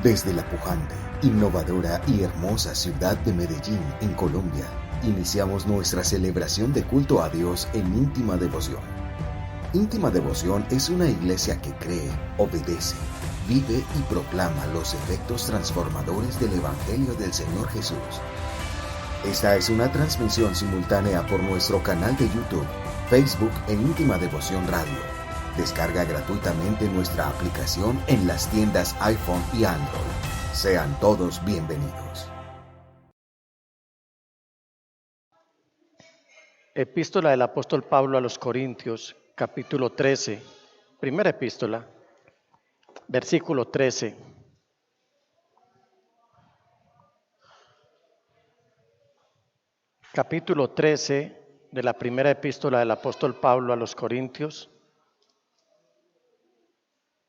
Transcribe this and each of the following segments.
Desde la pujante, innovadora y hermosa ciudad de Medellín, en Colombia, iniciamos nuestra celebración de culto a Dios en íntima devoción. Íntima Devoción es una iglesia que cree, obedece, vive y proclama los efectos transformadores del Evangelio del Señor Jesús. Esta es una transmisión simultánea por nuestro canal de YouTube, Facebook e Íntima Devoción Radio. Descarga gratuitamente nuestra aplicación en las tiendas iPhone y Android. Sean todos bienvenidos. Epístola del apóstol Pablo a los Corintios, capítulo 13, primera epístola, versículo 13. Capítulo 13 de la primera epístola del apóstol Pablo a los Corintios,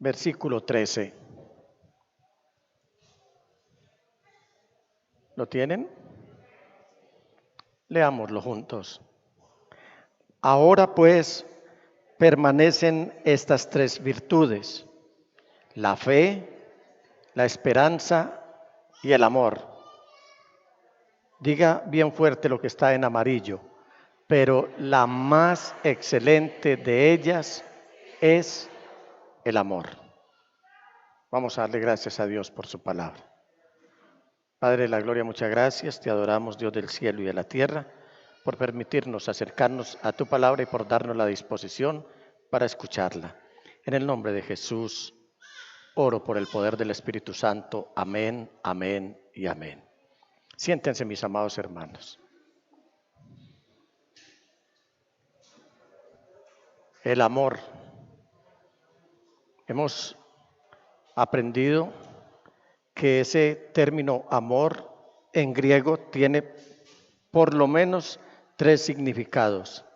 versículo 13. ¿Lo tienen? Leámoslo juntos. Ahora pues permanecen estas tres virtudes: la fe, la esperanza y el amor. Diga bien fuerte lo que está en amarillo. Pero la más excelente de ellas es el amor. Vamos a darle gracias a Dios por su palabra. Padre de la gloria, muchas gracias. Te adoramos, Dios del cielo y de la tierra, por permitirnos acercarnos a tu palabra y por darnos la disposición para escucharla. En el nombre de Jesús, oro por el poder del Espíritu Santo. Amén, amén y amén. Siéntense, mis amados hermanos. El amor. Hemos aprendido que ese término amor en griego tiene por lo menos tres significados: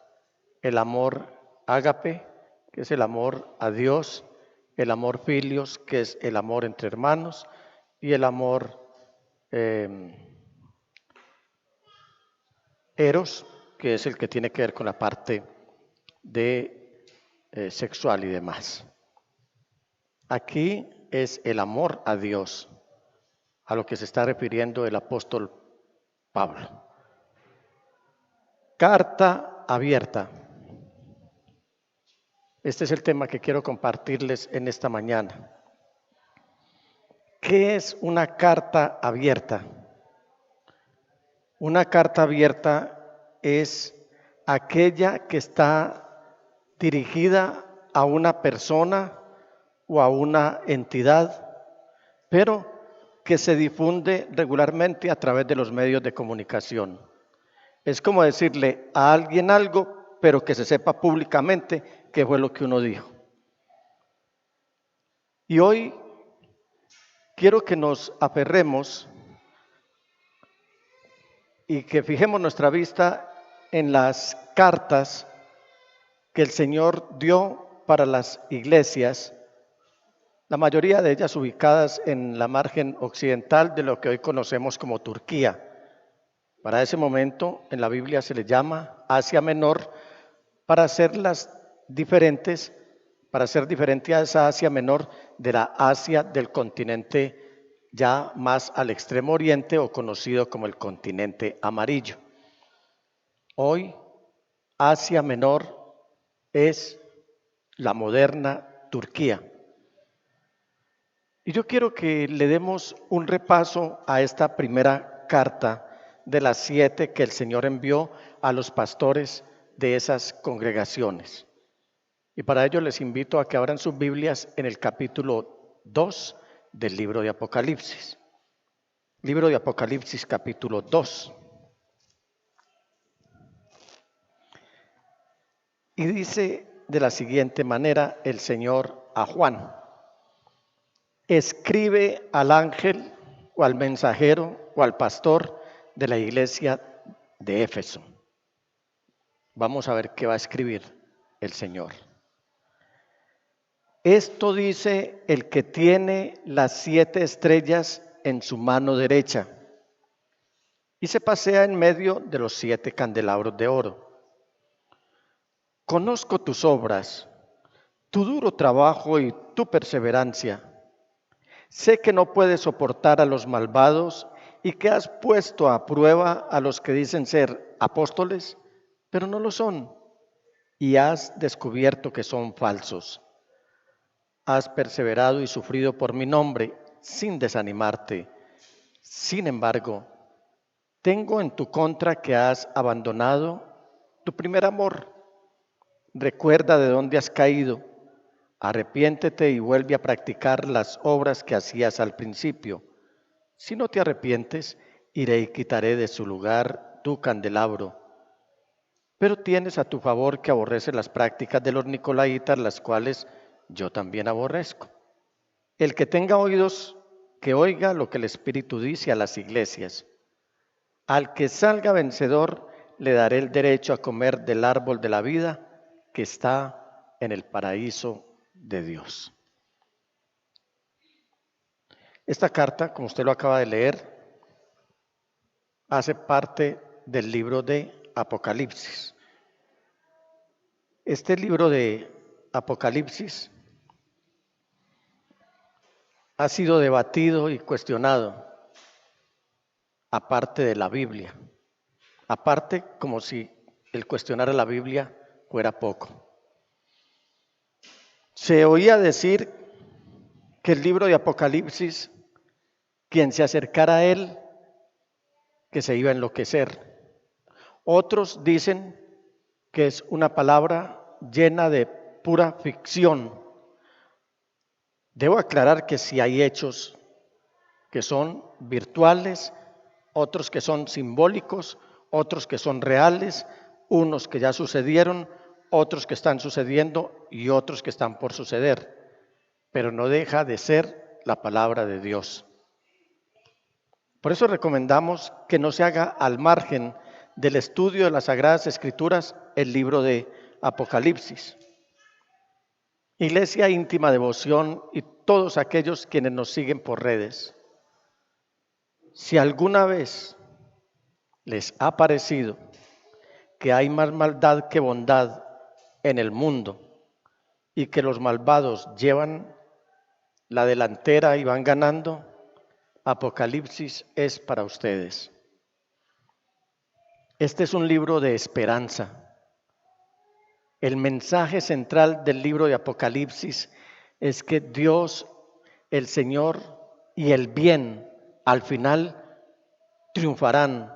el amor ágape, que es el amor a Dios; el amor filios, que es el amor entre hermanos; y el amor eros, que es el que tiene que ver con la parte de sexual y demás. Aquí es el amor a Dios a lo que se está refiriendo el apóstol Pablo. Carta abierta. Este es el tema que quiero compartirles en esta mañana. ¿Qué es una carta abierta? Una carta abierta es aquella que está dirigida a una persona o a una entidad, pero que se difunde regularmente a través de los medios de comunicación. Es como decirle a alguien algo, pero que se sepa públicamente qué fue lo que uno dijo. Y hoy quiero que nos aferremos y que fijemos nuestra vista en las cartas que el Señor dio para las iglesias, la mayoría de ellas ubicadas en la margen occidental de lo que hoy conocemos como Turquía. Para ese momento en la Biblia se le llama Asia Menor, para hacer diferente a esa Asia Menor de la Asia del continente ya más al extremo oriente, o conocido como el continente amarillo. Hoy Asia Menor es la moderna Turquía. Y yo quiero que le demos un repaso a esta primera carta de las 7 que el Señor envió a los pastores de esas congregaciones. Y para ello les invito a que abran sus Biblias en el capítulo 2 del libro de Apocalipsis. Libro de Apocalipsis, capítulo 2. Y dice de la siguiente manera el Señor a Juan: escribe al ángel o al mensajero o al pastor de la iglesia de Éfeso. Vamos a ver qué va a escribir el Señor. Esto dice el que tiene las 7 estrellas en su mano derecha y se pasea en medio de los 7 candelabros de oro. Conozco tus obras, tu duro trabajo y tu perseverancia. Sé que no puedes soportar a los malvados y que has puesto a prueba a los que dicen ser apóstoles, pero no lo son, y has descubierto que son falsos. Has perseverado y sufrido por mi nombre sin desanimarte. Sin embargo, tengo en tu contra que has abandonado tu primer amor. Recuerda de dónde has caído. Arrepiéntete y vuelve a practicar las obras que hacías al principio. Si no te arrepientes, iré y quitaré de su lugar tu candelabro. Pero tienes a tu favor que aborreces las prácticas de los nicolaítas, las cuales yo también aborrezco. El que tenga oídos, que oiga lo que el Espíritu dice a las iglesias. Al que salga vencedor, le daré el derecho a comer del árbol de la vida que está en el paraíso de Dios. Esta carta, como usted lo acaba de leer, hace parte del libro de Apocalipsis. Este libro de Apocalipsis ha sido debatido y cuestionado, aparte de la Biblia. Aparte, como si el cuestionar a la Biblia fuera poco. Se oía decir que el libro de Apocalipsis, quien se acercara a él, que se iba a enloquecer. Otros dicen que es una palabra llena de pura ficción. Debo aclarar que sí hay hechos que son virtuales, otros que son simbólicos, otros que son reales, unos que ya sucedieron, otros que están sucediendo y otros que están por suceder, pero no deja de ser la palabra de Dios. Por eso recomendamos que no se haga al margen del estudio de las Sagradas Escrituras el libro de Apocalipsis. Iglesia Íntima Devoción y todos aquellos quienes nos siguen por redes, si alguna vez les ha parecido que hay más maldad que bondad en el mundo y que los malvados llevan la delantera y van ganando, Apocalipsis es para ustedes. Este es un libro de esperanza. El mensaje central del libro de Apocalipsis es que Dios, el Señor y el bien al final triunfarán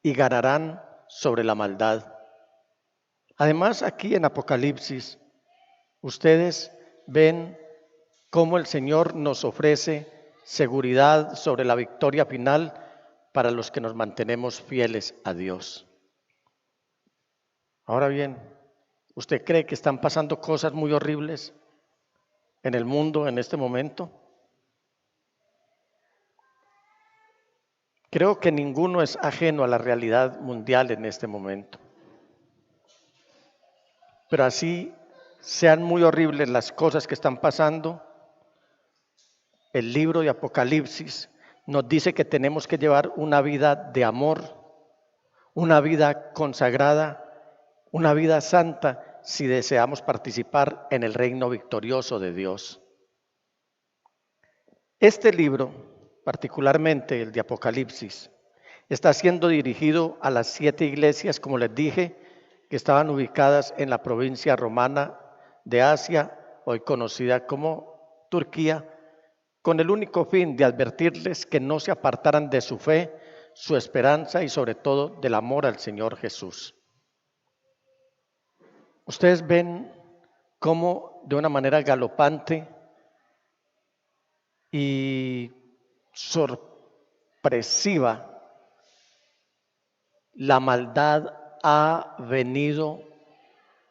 y ganarán sobre la maldad. Además, aquí en Apocalipsis, ustedes ven cómo el Señor nos ofrece seguridad sobre la victoria final para los que nos mantenemos fieles a Dios. Ahora bien, ¿usted cree que están pasando cosas muy horribles en el mundo en este momento? Creo que ninguno es ajeno a la realidad mundial en este momento. Pero así sean muy horribles las cosas que están pasando, el libro de Apocalipsis nos dice que tenemos que llevar una vida de amor, una vida consagrada, una vida santa si deseamos participar en el reino victorioso de Dios. Este libro, particularmente el de Apocalipsis, está siendo dirigido a las 7 iglesias, como les dije, que estaban ubicadas en la provincia romana de Asia, hoy conocida como Turquía, con el único fin de advertirles que no se apartaran de su fe, su esperanza y sobre todo del amor al Señor Jesús. Ustedes ven cómo de una manera galopante y sorpresiva la maldad ha venido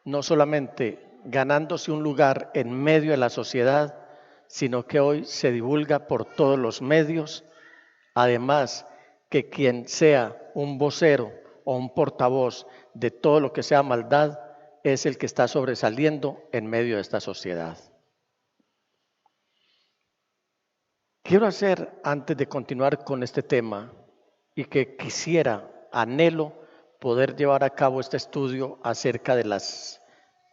no solamente ganándose un lugar en medio de la sociedad, sino que hoy se divulga por todos los medios. Además, que quien sea un vocero o un portavoz de todo lo que sea maldad es el que está sobresaliendo en medio de esta sociedad. Quiero hacer, antes de continuar con este tema, y que anhelo poder llevar a cabo este estudio acerca de las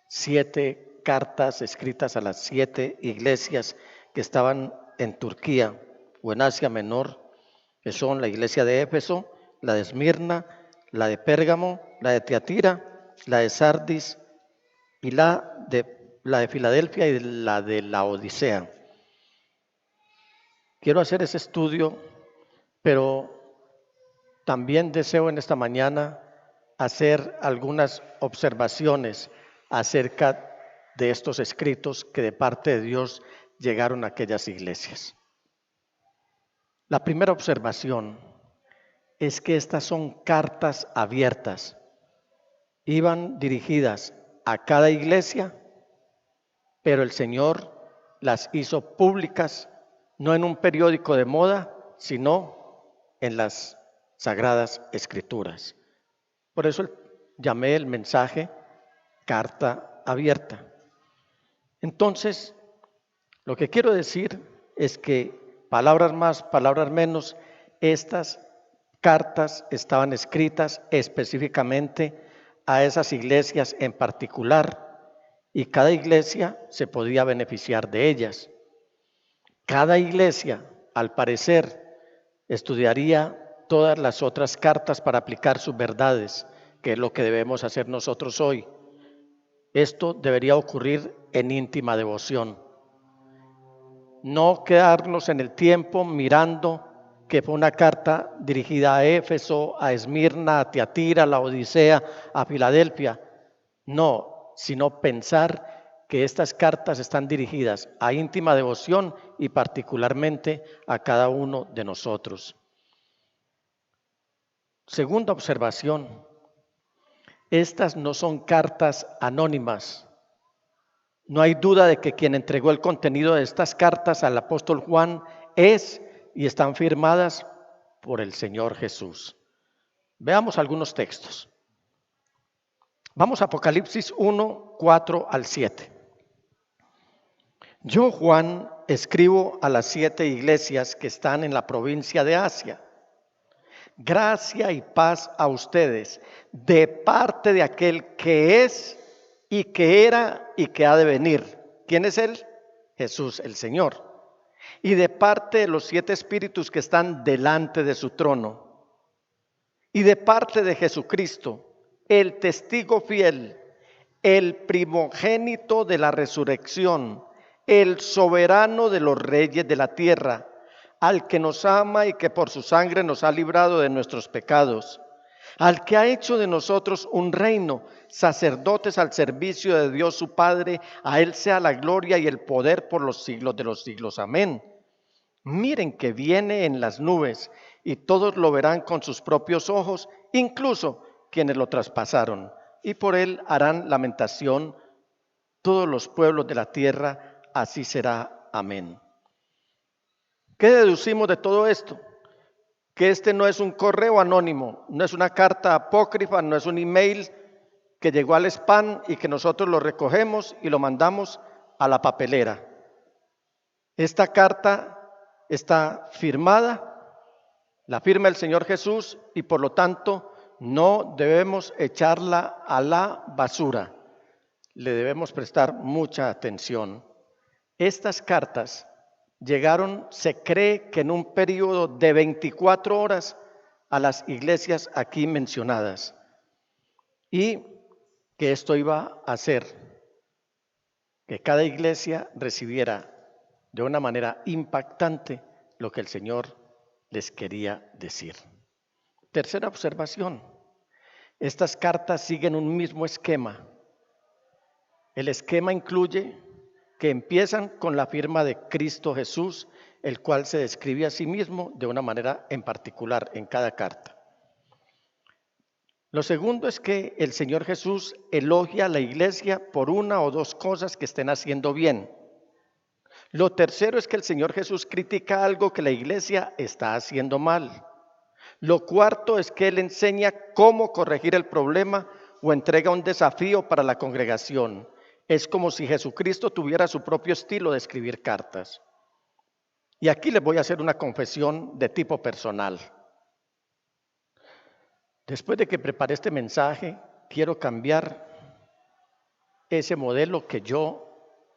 7 cartas escritas a las 7 iglesias que estaban en Turquía o en Asia Menor, que son la iglesia de Éfeso, la de Esmirna, la de Pérgamo, la de Tiatira, la de Sardis y la de Filadelfia y la de Laodicea. Quiero hacer ese estudio, pero también deseo en esta mañana hacer algunas observaciones acerca de estos escritos que de parte de Dios llegaron a aquellas iglesias. La primera observación es que estas son cartas abiertas. Iban dirigidas a cada iglesia, pero el Señor las hizo públicas, no en un periódico de moda, sino en las Sagradas Escrituras. Por eso llamé el mensaje carta abierta. Entonces, lo que quiero decir es que palabras más, palabras menos, estas cartas estaban escritas específicamente a esas iglesias en particular y cada iglesia se podía beneficiar de ellas. Cada iglesia, al parecer, estudiaría todas las otras cartas para aplicar sus verdades, que es lo que debemos hacer nosotros hoy. Esto debería ocurrir en íntima devoción. No quedarnos en el tiempo mirando que fue una carta dirigida a Éfeso, a Esmirna, a Tiatira, a Laodicea, a Filadelfia. No, sino pensar que estas cartas están dirigidas a íntima devoción y particularmente a cada uno de nosotros. Segunda observación, estas no son cartas anónimas. No hay duda de que quien entregó el contenido de estas cartas al apóstol Juan es y están firmadas por el Señor Jesús. Veamos algunos textos. Vamos a Apocalipsis 1, 4 al 7. Yo, Juan, escribo a las 7 iglesias que están en la provincia de Asia. Gracia y paz a ustedes de parte de aquel que es y que era y que ha de venir. ¿Quién es él? Jesús el Señor. Y de parte de los 7 espíritus que están delante de su trono. Y de parte de Jesucristo, el testigo fiel, el primogénito de la resurrección, el soberano de los reyes de la tierra, al que nos ama y que por su sangre nos ha librado de nuestros pecados, al que ha hecho de nosotros un reino, sacerdotes al servicio de Dios su Padre, a él sea la gloria y el poder por los siglos de los siglos. Amén. Miren que viene en las nubes y todos lo verán con sus propios ojos, incluso quienes lo traspasaron, y por él harán lamentación todos los pueblos de la tierra, así será. Amén. ¿Qué deducimos de todo esto? Que este no es un correo anónimo, no es una carta apócrifa, no es un email que llegó al spam y que nosotros lo recogemos y lo mandamos a la papelera. Esta carta está firmada, la firma el Señor Jesús y por lo tanto no debemos echarla a la basura. Le debemos prestar mucha atención. Estas cartas llegaron, se cree que en un periodo de 24 horas a las iglesias aquí mencionadas y que esto iba a hacer que cada iglesia recibiera de una manera impactante lo que el Señor les quería decir. Tercera observación, estas cartas siguen un mismo esquema. El esquema incluye que empiezan con la firma de Cristo Jesús, el cual se describe a sí mismo de una manera en particular en cada carta. Lo segundo es que el Señor Jesús elogia a la iglesia por una o dos cosas que estén haciendo bien. Lo tercero es que el Señor Jesús critica algo que la iglesia está haciendo mal. Lo cuarto es que Él enseña cómo corregir el problema o entrega un desafío para la congregación. Es como si Jesucristo tuviera su propio estilo de escribir cartas. Y aquí les voy a hacer una confesión de tipo personal. Después de que preparé este mensaje, quiero cambiar ese modelo que yo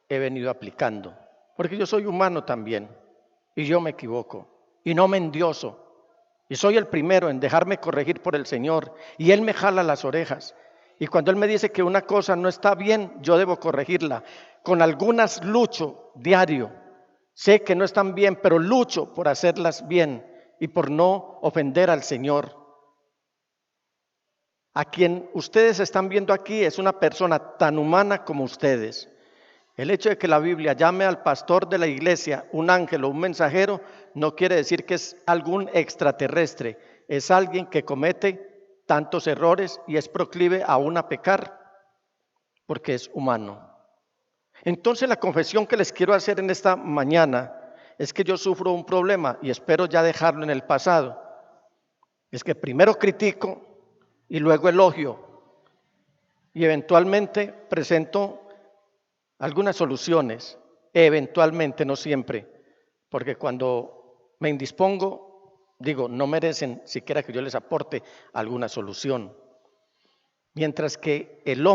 he venido aplicando, porque yo soy humano también. y yo me equivoco y no me endioso. Y soy el primero en dejarme corregir por el Señor y Él me jala las orejas. Y cuando Él me dice que una cosa no está bien, yo debo corregirla. Con algunas lucho diario. Sé que no están bien, pero lucho por hacerlas bien y por no ofender al Señor. A quien ustedes están viendo aquí es una persona tan humana como ustedes. El hecho de que la Biblia llame al pastor de la iglesia un ángel o un mensajero no quiere decir que es algún extraterrestre. Es alguien que comete tantos errores y es proclive aún a pecar porque es humano. Entonces la confesión que les quiero hacer en esta mañana es que yo sufro un problema y espero ya dejarlo en el pasado. Es que primero critico y luego elogio y eventualmente presento algunas soluciones, eventualmente, no siempre, porque cuando me indispongo, digo, no merecen siquiera que yo les aporte alguna solución. Mientras que el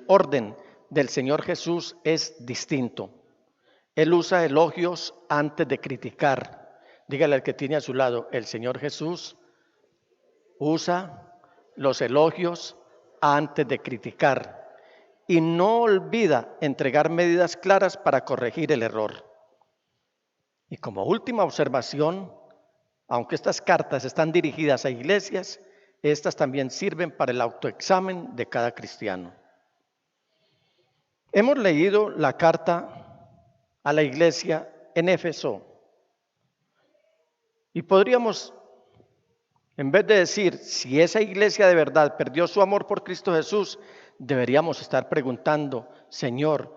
orden del Señor Jesús es distinto. Él usa elogios antes de criticar. Dígale al que tiene a su lado, el Señor Jesús usa los elogios antes de criticar y no olvida entregar medidas claras para corregir el error. Y como última observación, aunque estas cartas están dirigidas a iglesias, estas también sirven para el autoexamen de cada cristiano. Hemos leído la carta a la iglesia en Éfeso y podríamos, en vez de decir si esa iglesia de verdad perdió su amor por Cristo Jesús, deberíamos estar preguntando, Señor,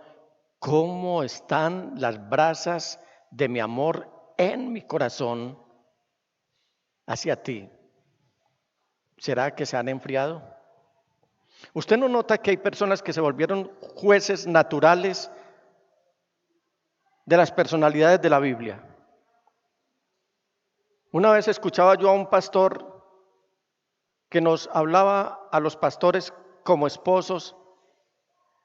¿cómo están las brasas de mi amor en mi corazón hacia ti? ¿Será que se han enfriado? ¿Usted no nota que hay personas que se volvieron jueces naturales de las personalidades de la Biblia? Una vez escuchaba yo a un pastor que nos hablaba a los pastores como esposos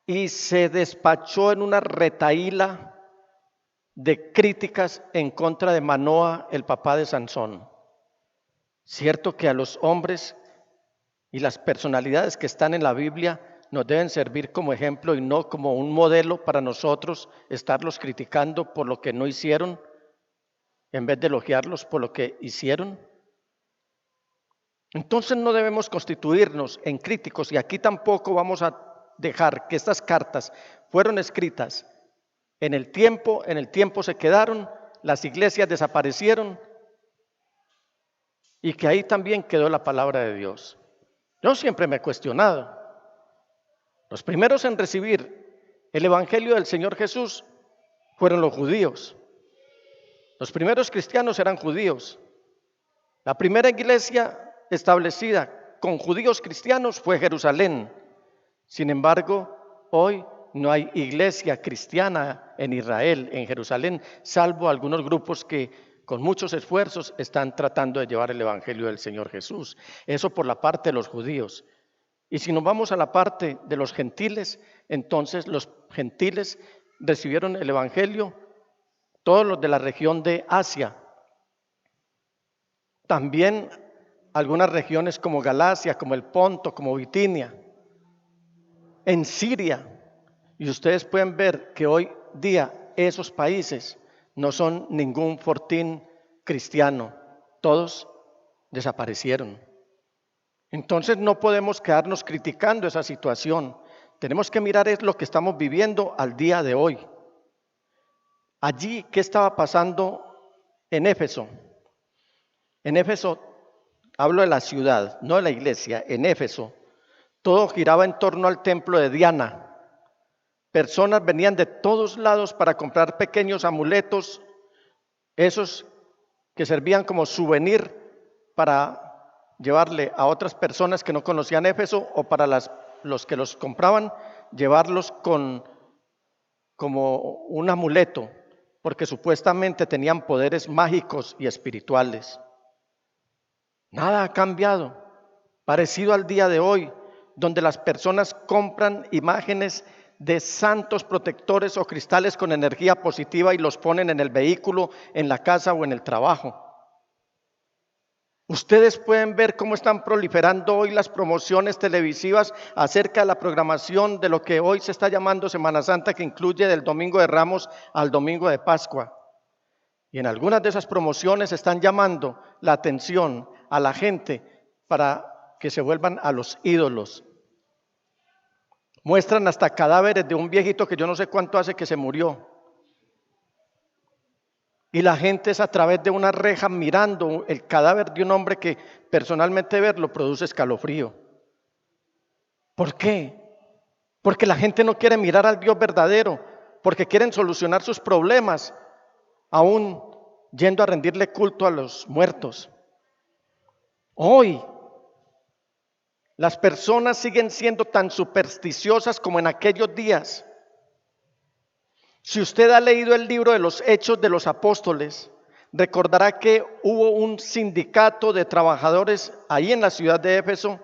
y se despachó en una retahíla de críticas en contra de Manoa, el papá de Sansón. Cierto que a los hombres y las personalidades que están en la Biblia nos deben servir como ejemplo y no como un modelo para nosotros estarlos criticando por lo que no hicieron en vez de elogiarlos por lo que hicieron. Entonces no debemos constituirnos en críticos y aquí tampoco vamos a dejar que estas cartas fueron escritas en el tiempo se quedaron, las iglesias desaparecieron y que ahí también quedó la palabra de Dios. Yo siempre me he cuestionado. Los primeros en recibir el evangelio del Señor Jesús fueron los judíos. Los primeros cristianos eran judíos. La primera iglesia establecida con judíos cristianos fue Jerusalén. Sin embargo, hoy no hay iglesia cristiana en Israel, en Jerusalén, salvo algunos grupos que con muchos esfuerzos están tratando de llevar el evangelio del Señor Jesús. Eso por la parte de los judíos. Y si nos vamos a la parte de los gentiles, entonces los gentiles recibieron el evangelio, todos los de la región de Asia. También algunas regiones como Galacia, como el Ponto, como Bitinia. En Siria. Y ustedes pueden ver que hoy día esos países no son ningún fortín cristiano. Todos desaparecieron. Entonces no podemos quedarnos criticando esa situación. Tenemos que mirar es lo que estamos viviendo al día de hoy. Allí, ¿qué estaba pasando en Éfeso? En Éfeso, hablo de la ciudad, no de la iglesia, en Éfeso, todo giraba en torno al templo de Diana. Personas venían de todos lados para comprar pequeños amuletos, esos que servían como souvenir para llevarle a otras personas que no conocían Éfeso o para los que los compraban, llevarlos como un amuleto, porque supuestamente tenían poderes mágicos y espirituales. Nada ha cambiado, parecido al día de hoy, donde las personas compran imágenes de santos protectores o cristales con energía positiva y los ponen en el vehículo, en la casa o en el trabajo. Ustedes pueden ver cómo están proliferando hoy las promociones televisivas acerca de la programación de lo que hoy se está llamando Semana Santa, que incluye del Domingo de Ramos al Domingo de Pascua. Y en algunas de esas promociones están llamando la atención a la gente para que se vuelvan a los ídolos. Muestran hasta cadáveres de un viejito que yo no sé cuánto hace que se murió. Y la gente es a través de una reja mirando el cadáver de un hombre que personalmente verlo produce escalofrío. ¿Por qué? Porque la gente no quiere mirar al Dios verdadero, porque quieren solucionar sus problemas, aún yendo a rendirle culto a los muertos. Hoy, las personas siguen siendo tan supersticiosas como en aquellos días. Si usted ha leído el libro de los Hechos de los Apóstoles, recordará que hubo un sindicato de trabajadores ahí en la ciudad de Éfeso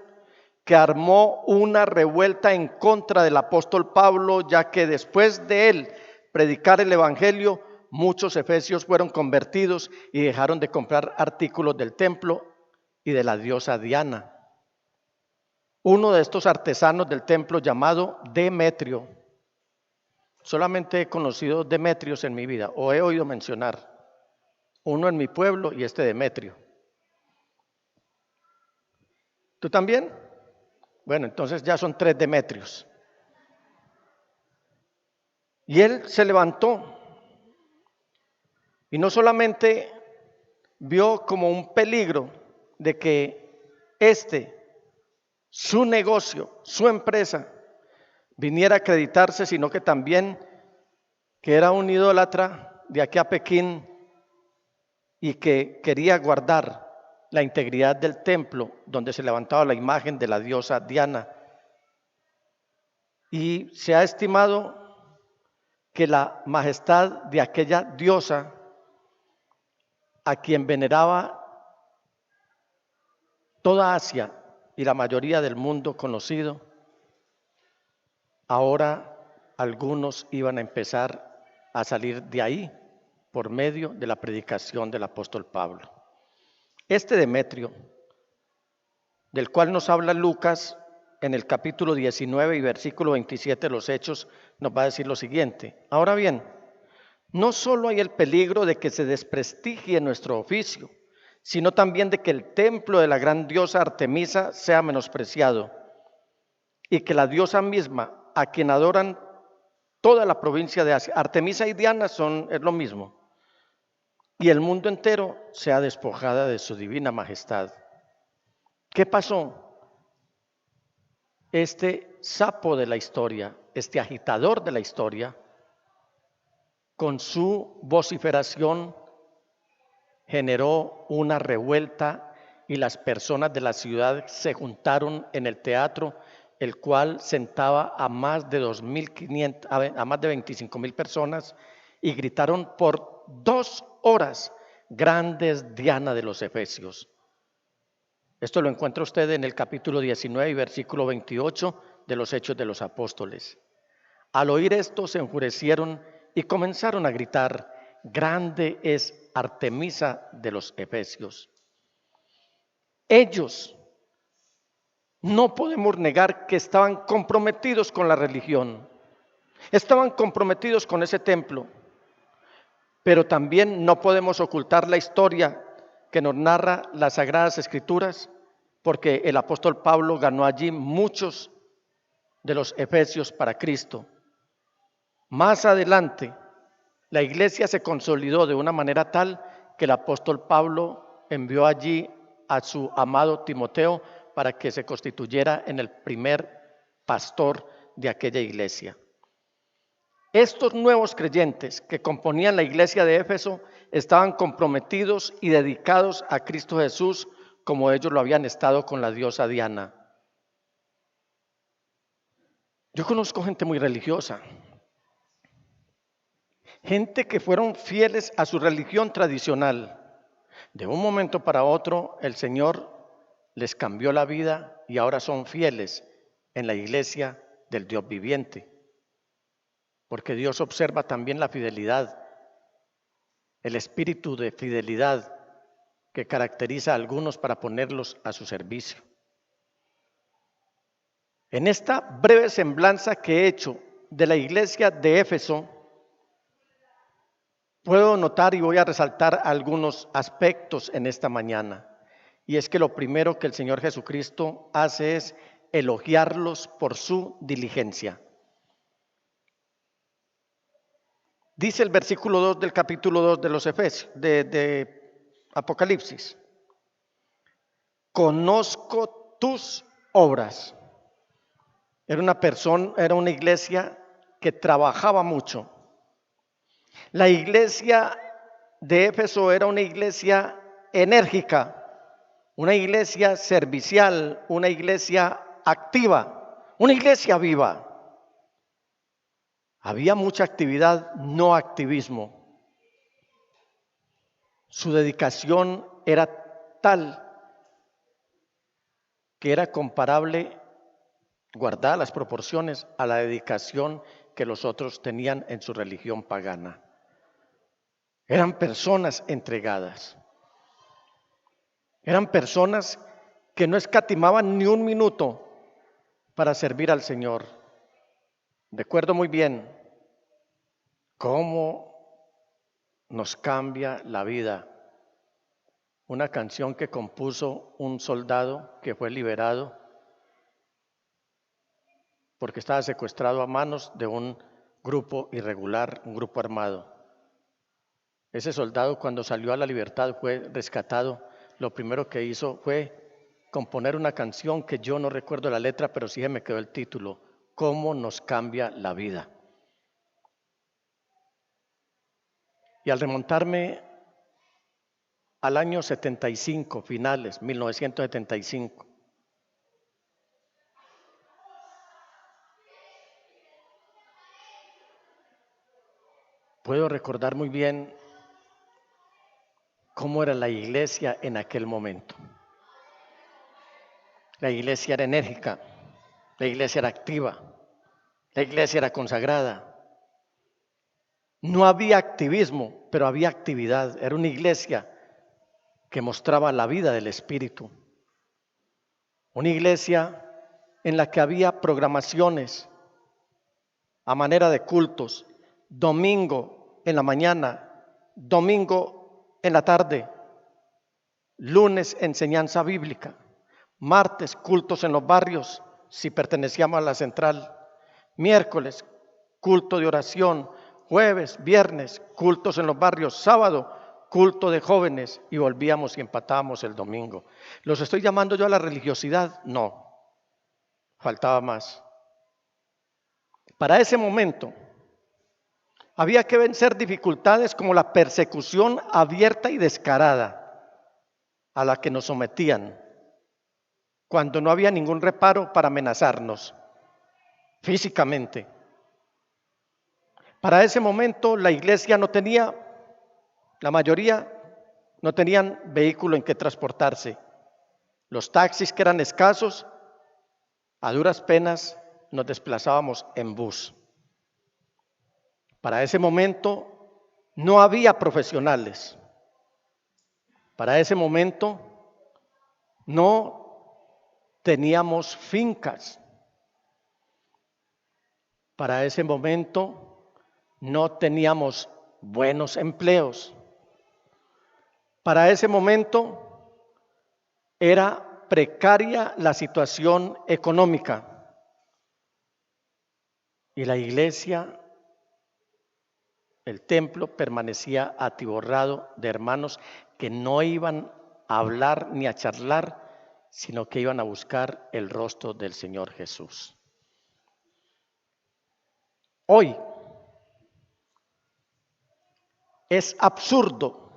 que armó una revuelta en contra del apóstol Pablo, ya que después de él predicar el evangelio, muchos efesios fueron convertidos y dejaron de comprar artículos del templo y de la diosa Diana. Uno de estos artesanos del templo llamado Demetrio, solamente he conocido Demetrios en mi vida, o he oído mencionar, uno en mi pueblo y este Demetrio. ¿Tú también? Bueno, entonces ya son 3 Demetrios. Y él se levantó y no solamente vio como un peligro de que su negocio, su empresa, viniera a acreditarse, sino que también que era un idólatra de aquí a Pekín y que quería guardar la integridad del templo donde se levantaba la imagen de la diosa Diana. Y se ha estimado que la majestad de aquella diosa, a quien veneraba toda Asia y la mayoría del mundo conocido, ahora algunos iban a empezar a salir de ahí por medio de la predicación del apóstol Pablo. Este Demetrio, del cual nos habla Lucas en el capítulo 19 y versículo 27 de los Hechos, nos va a decir lo siguiente: ahora bien, no solo hay el peligro de que se desprestigie nuestro oficio, sino también de que el templo de la gran diosa Artemisa sea menospreciado y que la diosa misma, a quien adoran toda la provincia de Asia, Artemisa y Diana es lo mismo, y el mundo entero sea despojada de su divina majestad. ¿Qué pasó? Este sapo de la historia, este agitador de la historia, con su vociferación generó una revuelta y las personas de la ciudad se juntaron en el teatro, el cual sentaba a más de 2.500, a más de 25.000 personas, y gritaron por 2 horas: grandes Diana de los Efesios. Esto lo encuentra usted en el capítulo 19 y versículo 28 de los Hechos de los Apóstoles. Al oír esto se enfurecieron y comenzaron a gritar: grande es Artemisa de los Efesios. Ellos, no podemos negar que estaban comprometidos con la religión, estaban comprometidos con ese templo, pero también no podemos ocultar la historia que nos narra las Sagradas Escrituras, porque el apóstol Pablo ganó allí muchos de los efesios para Cristo. Más adelante, la iglesia se consolidó de una manera tal que el apóstol Pablo envió allí a su amado Timoteo para que se constituyera en el primer pastor de aquella iglesia. Estos nuevos creyentes que componían la iglesia de Éfeso estaban comprometidos y dedicados a Cristo Jesús como ellos lo habían estado con la diosa Diana. Yo conozco gente muy religiosa, gente que fueron fieles a su religión tradicional. De un momento para otro el Señor les cambió la vida y ahora son fieles en la iglesia del Dios viviente. porque Dios observa también la fidelidad, el espíritu de fidelidad que caracteriza a algunos para ponerlos a su servicio. En esta breve semblanza que he hecho de la iglesia de Éfeso, puedo notar y voy a resaltar algunos aspectos en esta mañana. Y es que lo primero que el Señor Jesucristo hace es elogiarlos por su diligencia. Dice el versículo 2 del capítulo 2 de los Efesios, de Apocalipsis: conozco tus obras. Era una iglesia que trabajaba mucho. La iglesia de Éfeso era una iglesia enérgica, una iglesia servicial, una iglesia activa, una iglesia viva. Había mucha actividad, no activismo. Su dedicación era tal que era comparable, guardadas las proporciones, a la dedicación que los otros tenían en su religión pagana. Eran personas entregadas. Eran personas que no escatimaban ni un minuto para servir al Señor. Recuerdo muy bien cómo nos cambia la vida. Una canción que compuso un soldado que fue liberado porque estaba secuestrado a manos de un grupo irregular, un grupo armado. Ese soldado, cuando salió a la libertad, fue rescatado. Lo primero que hizo fue componer una canción que yo no recuerdo la letra, pero sí se me quedó el título: ¿Cómo nos cambia la vida? Y al remontarme al año 75, finales, 1975, puedo recordar muy bien cómo era la iglesia en aquel momento. La iglesia era enérgica, la iglesia era activa, la iglesia era consagrada. No había activismo, pero había actividad. Era una iglesia que mostraba la vida del Espíritu. Una iglesia en la que había programaciones a manera de cultos: domingo en la mañana, domingo en la tarde, lunes enseñanza bíblica, martes cultos en los barrios si pertenecíamos a la central, miércoles culto de oración, jueves, viernes cultos en los barrios, sábado culto de jóvenes, y volvíamos y empatábamos el domingo. ¿Los estoy llamando yo a la religiosidad? No, faltaba más. Para ese momento había que vencer dificultades como la persecución abierta y descarada a la que nos sometían, cuando no había ningún reparo para amenazarnos físicamente. Para ese momento la iglesia no tenía, la mayoría no tenían vehículo en que transportarse. Los taxis, que eran escasos, a duras penas nos desplazábamos en bus. Para ese momento no había profesionales. Para ese momento no teníamos fincas. Para ese momento no teníamos buenos empleos. Para ese momento era precaria la situación económica. Y la iglesia, el templo, permanecía atiborrado de hermanos que no iban a hablar ni a charlar, sino que iban a buscar el rostro del Señor Jesús. Hoy es absurdo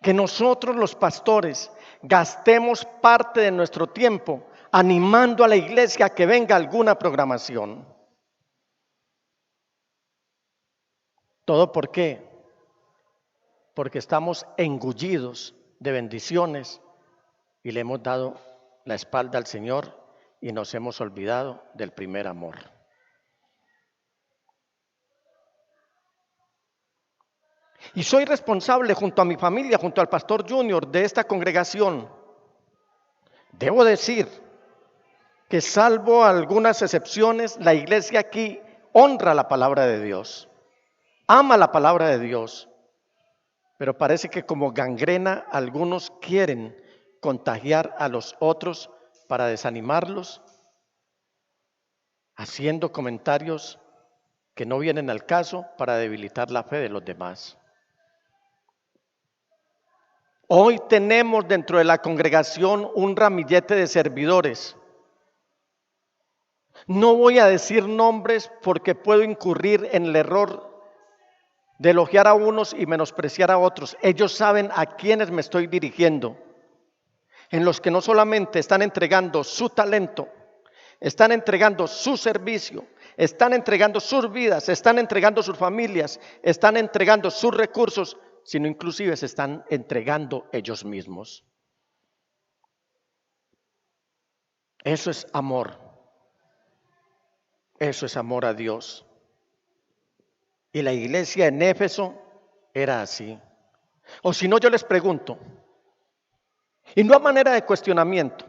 que nosotros los pastores gastemos parte de nuestro tiempo animando a la iglesia a que venga alguna programación. ¿Todo por qué? Porque estamos engullidos de bendiciones y le hemos dado la espalda al Señor, y nos hemos olvidado del primer amor. Y soy responsable junto a mi familia, junto al pastor Junior de esta congregación. Debo decir que salvo algunas excepciones, la iglesia aquí honra la palabra de Dios, ama la palabra de Dios, pero parece que como gangrena algunos quieren contagiar a los otros para desanimarlos, haciendo comentarios que no vienen al caso para debilitar la fe de los demás. Hoy tenemos dentro de la congregación un ramillete de servidores. No voy a decir nombres porque puedo incurrir en el error de elogiar a unos y menospreciar a otros. Ellos saben a quiénes me estoy dirigiendo, en los que no solamente están entregando su talento, están entregando su servicio, están entregando sus vidas, están entregando sus familias, están entregando sus recursos, sino inclusive se están entregando ellos mismos. Eso es amor. Eso es amor a Dios. Y la iglesia en Éfeso era así. O si no, yo les pregunto, y no a manera de cuestionamiento,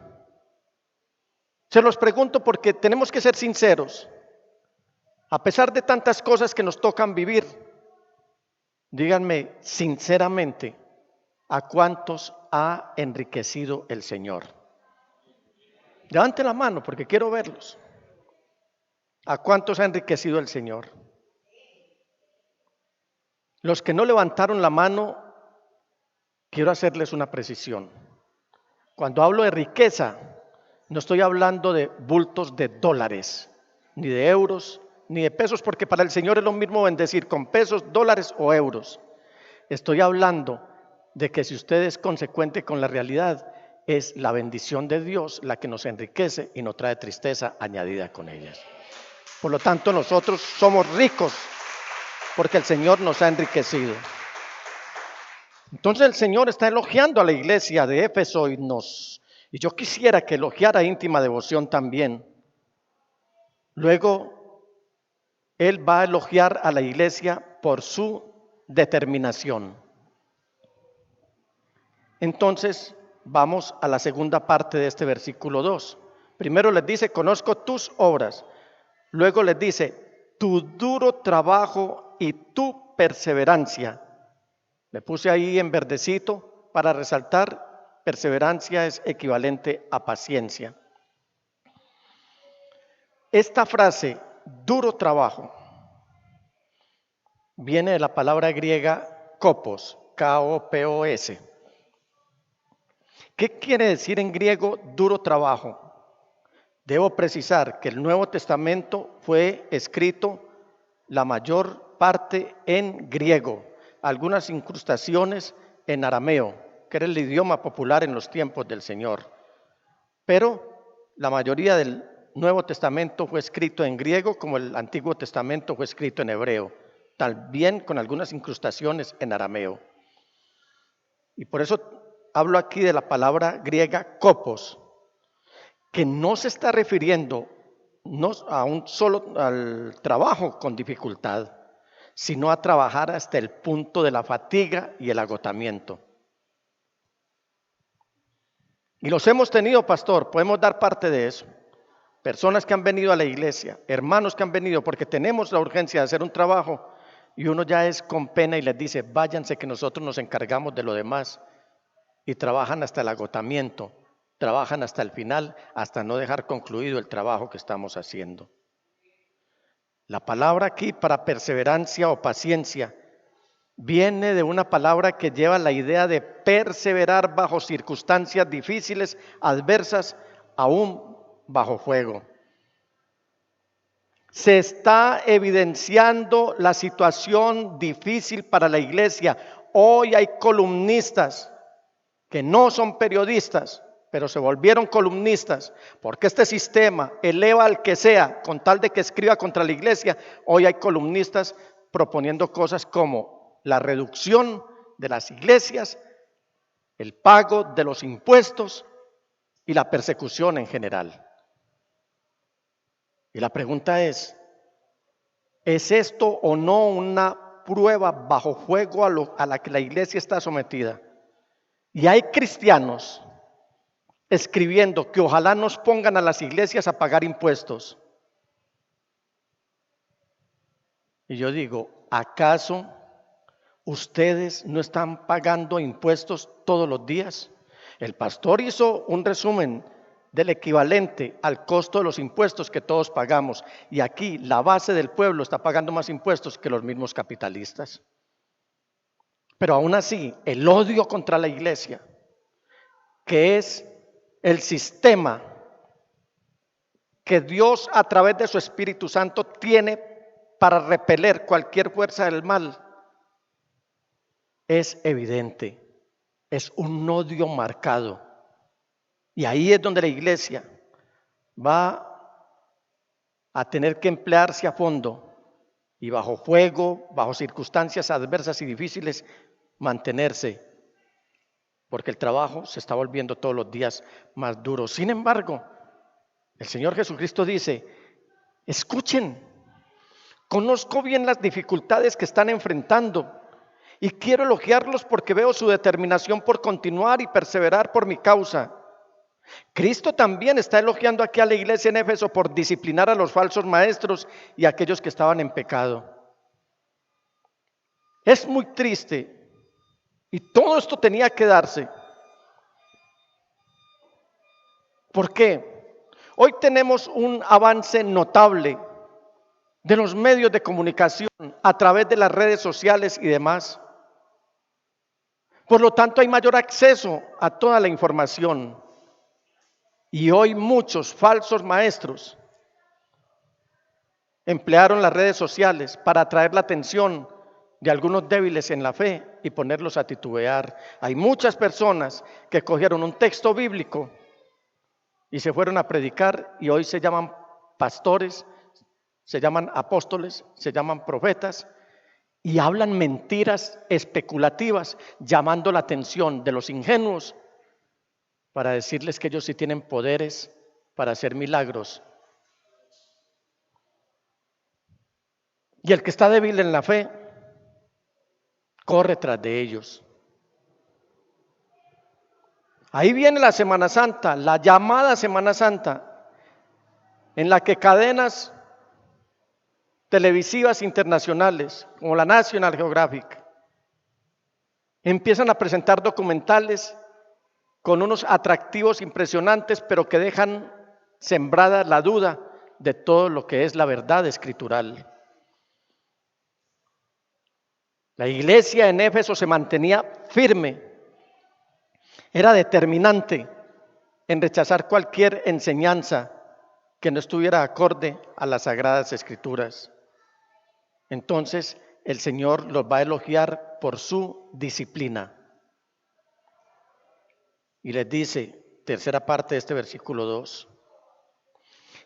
se los pregunto porque tenemos que ser sinceros. A pesar de tantas cosas que nos tocan vivir, díganme sinceramente, ¿a cuántos ha enriquecido el Señor? Levanten la mano porque quiero verlos. ¿A cuántos ha enriquecido el Señor? Los que no levantaron la mano, quiero hacerles una precisión. Cuando hablo de riqueza, no estoy hablando de bultos de dólares, ni de euros, ni de pesos, porque para el Señor es lo mismo bendecir con pesos, dólares o euros. Estoy hablando de que si usted es consecuente con la realidad, es la bendición de Dios la que nos enriquece y no trae tristeza añadida con ellas. Por lo tanto, nosotros somos ricos porque el Señor nos ha enriquecido. Entonces el Señor está elogiando a la iglesia de Éfeso y yo quisiera que elogiara Íntima Devoción también. Luego, Él va a elogiar a la iglesia por su determinación. Entonces, vamos a la segunda parte de este versículo 2. Primero les dice, conozco tus obras. Luego les dice, tu duro trabajo y tu perseverancia. Le puse ahí en verdecito para resaltar, perseverancia es equivalente a paciencia. Esta frase, duro trabajo, viene de la palabra griega kopos, K-O-P-O-S. ¿Qué quiere decir en griego duro trabajo? Debo precisar que el Nuevo Testamento fue escrito la mayor parte en griego, algunas incrustaciones en arameo, que era el idioma popular en los tiempos del Señor. Pero la mayoría del Nuevo Testamento fue escrito en griego, como el Antiguo Testamento fue escrito en hebreo, también con algunas incrustaciones en arameo. Y por eso hablo aquí de la palabra griega kopos, que no se está refiriendo no a un solo al trabajo con dificultad, sino a trabajar hasta el punto de la fatiga y el agotamiento. Y los hemos tenido, pastor, podemos dar parte de eso. Personas que han venido a la iglesia, hermanos que han venido porque tenemos la urgencia de hacer un trabajo y uno ya es con pena y les dice, váyanse que nosotros nos encargamos de lo demás, y trabajan hasta el agotamiento. Trabajan hasta el final, hasta no dejar concluido el trabajo que estamos haciendo. La palabra aquí para perseverancia o paciencia viene de una palabra que lleva la idea de perseverar bajo circunstancias difíciles, adversas, aún bajo fuego. Se está evidenciando la situación difícil para la iglesia. Hoy hay columnistas que no son periodistas, pero se volvieron columnistas, porque este sistema eleva al que sea, con tal de que escriba contra la iglesia. Hoy hay columnistas proponiendo cosas como la reducción de las iglesias, el pago de los impuestos y la persecución en general. Y la pregunta ¿es esto o no una prueba bajo fuego a la que la iglesia está sometida? Y hay cristianos escribiendo que ojalá nos pongan a las iglesias a pagar impuestos. Y yo digo, ¿acaso ustedes no están pagando impuestos todos los días? El pastor hizo un resumen del equivalente al costo de los impuestos que todos pagamos. Y aquí la base del pueblo está pagando más impuestos que los mismos capitalistas. Pero aún así, el odio contra la iglesia, que es el sistema que Dios a través de su Espíritu Santo tiene para repeler cualquier fuerza del mal, es evidente, es un odio marcado. Y ahí es donde la iglesia va a tener que emplearse a fondo y bajo fuego, bajo circunstancias adversas y difíciles, mantenerse, porque el trabajo se está volviendo todos los días más duro. Sin embargo, el Señor Jesucristo dice, escuchen, conozco bien las dificultades que están enfrentando y quiero elogiarlos porque veo su determinación por continuar y perseverar por mi causa. Cristo también está elogiando aquí a la iglesia en Éfeso por disciplinar a los falsos maestros y a aquellos que estaban en pecado. Es muy triste y todo esto tenía que darse. ¿Por qué? Hoy tenemos un avance notable de los medios de comunicación a través de las redes sociales y demás. Por lo tanto, hay mayor acceso a toda la información. Y hoy muchos falsos maestros emplearon las redes sociales para atraer la atención de algunos débiles en la fe y ponerlos a titubear. Hay muchas personas que cogieron un texto bíblico y se fueron a predicar y hoy se llaman pastores, se llaman apóstoles, se llaman profetas y hablan mentiras especulativas llamando la atención de los ingenuos para decirles que ellos sí tienen poderes para hacer milagros. Y el que está débil en la fe corre tras de ellos. Ahí viene la Semana Santa, la llamada Semana Santa, en la que cadenas televisivas internacionales, como la National Geographic, empiezan a presentar documentales con unos atractivos impresionantes, pero que dejan sembrada la duda de todo lo que es la verdad escritural. La iglesia en Éfeso se mantenía firme, era determinante en rechazar cualquier enseñanza que no estuviera acorde a las Sagradas Escrituras. Entonces el Señor los va a elogiar por su disciplina. Y les dice, tercera parte de este versículo 2,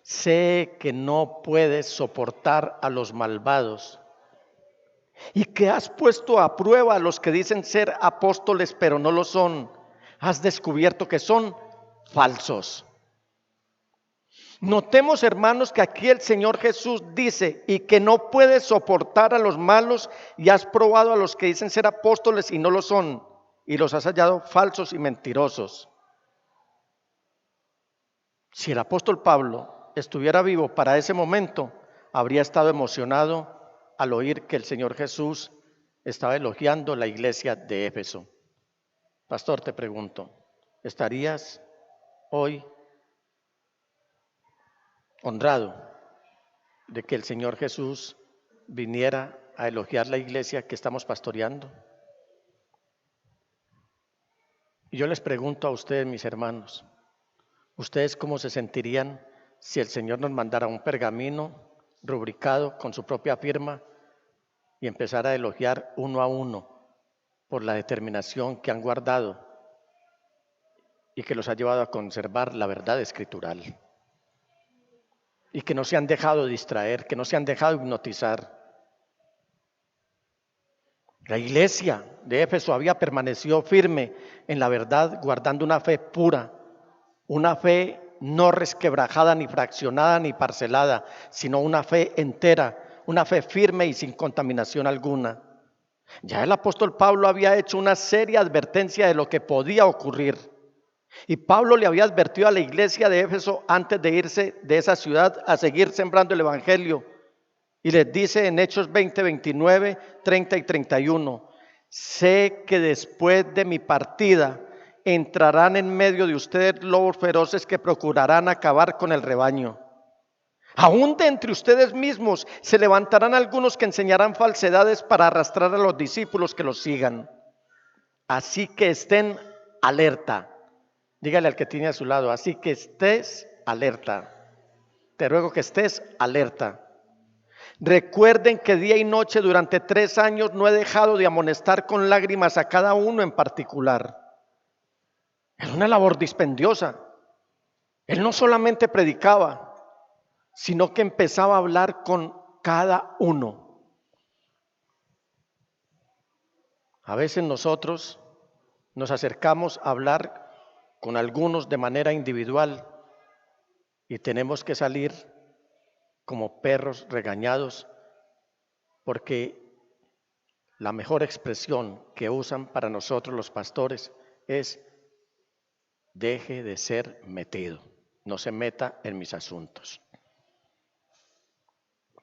sé que no puedes soportar a los malvados y que has puesto a prueba a los que dicen ser apóstoles pero no lo son. Has descubierto que son falsos. Notemos, hermanos, que aquí el Señor Jesús dice y que no puedes soportar a los malos y has probado a los que dicen ser apóstoles y no lo son y los has hallado falsos y mentirosos. Si el apóstol Pablo estuviera vivo para ese momento, habría estado emocionado al oír que el Señor Jesús estaba elogiando la iglesia de Éfeso. Pastor, te pregunto, ¿estarías hoy honrado de que el Señor Jesús viniera a elogiar la iglesia que estamos pastoreando? Y yo les pregunto a ustedes, mis hermanos, ¿ustedes cómo se sentirían si el Señor nos mandara un pergamino rubricado con su propia firma y empezara a elogiar uno a uno por la determinación que han guardado y que los ha llevado a conservar la verdad escritural? Y que no se han dejado distraer, que no se han dejado hipnotizar. La iglesia de Éfeso había permanecido firme en la verdad, guardando una fe pura, una fe no resquebrajada, ni fraccionada, ni parcelada, sino una fe entera, una fe firme y sin contaminación alguna. Ya el apóstol Pablo había hecho una seria advertencia de lo que podía ocurrir. Y Pablo le había advertido a la iglesia de Éfeso antes de irse de esa ciudad a seguir sembrando el evangelio. Y les dice en Hechos 20, 29, 30 y 31, sé que después de mi partida entrarán en medio de ustedes lobos feroces que procurarán acabar con el rebaño. Aún de entre ustedes mismos se levantarán algunos que enseñarán falsedades para arrastrar a los discípulos que los sigan. Así que estén alerta. Dígale al que tiene a su lado, así que estés alerta. Te ruego que estés alerta. Recuerden que día y noche durante 3 años no he dejado de amonestar con lágrimas a cada uno en particular. Era una labor dispendiosa. Él no solamente predicaba, sino que empezaba a hablar con cada uno. A veces nosotros nos acercamos a hablar con algunos de manera individual y tenemos que salir como perros regañados porque la mejor expresión que usan para nosotros los pastores es: deje de ser metido, no se meta en mis asuntos.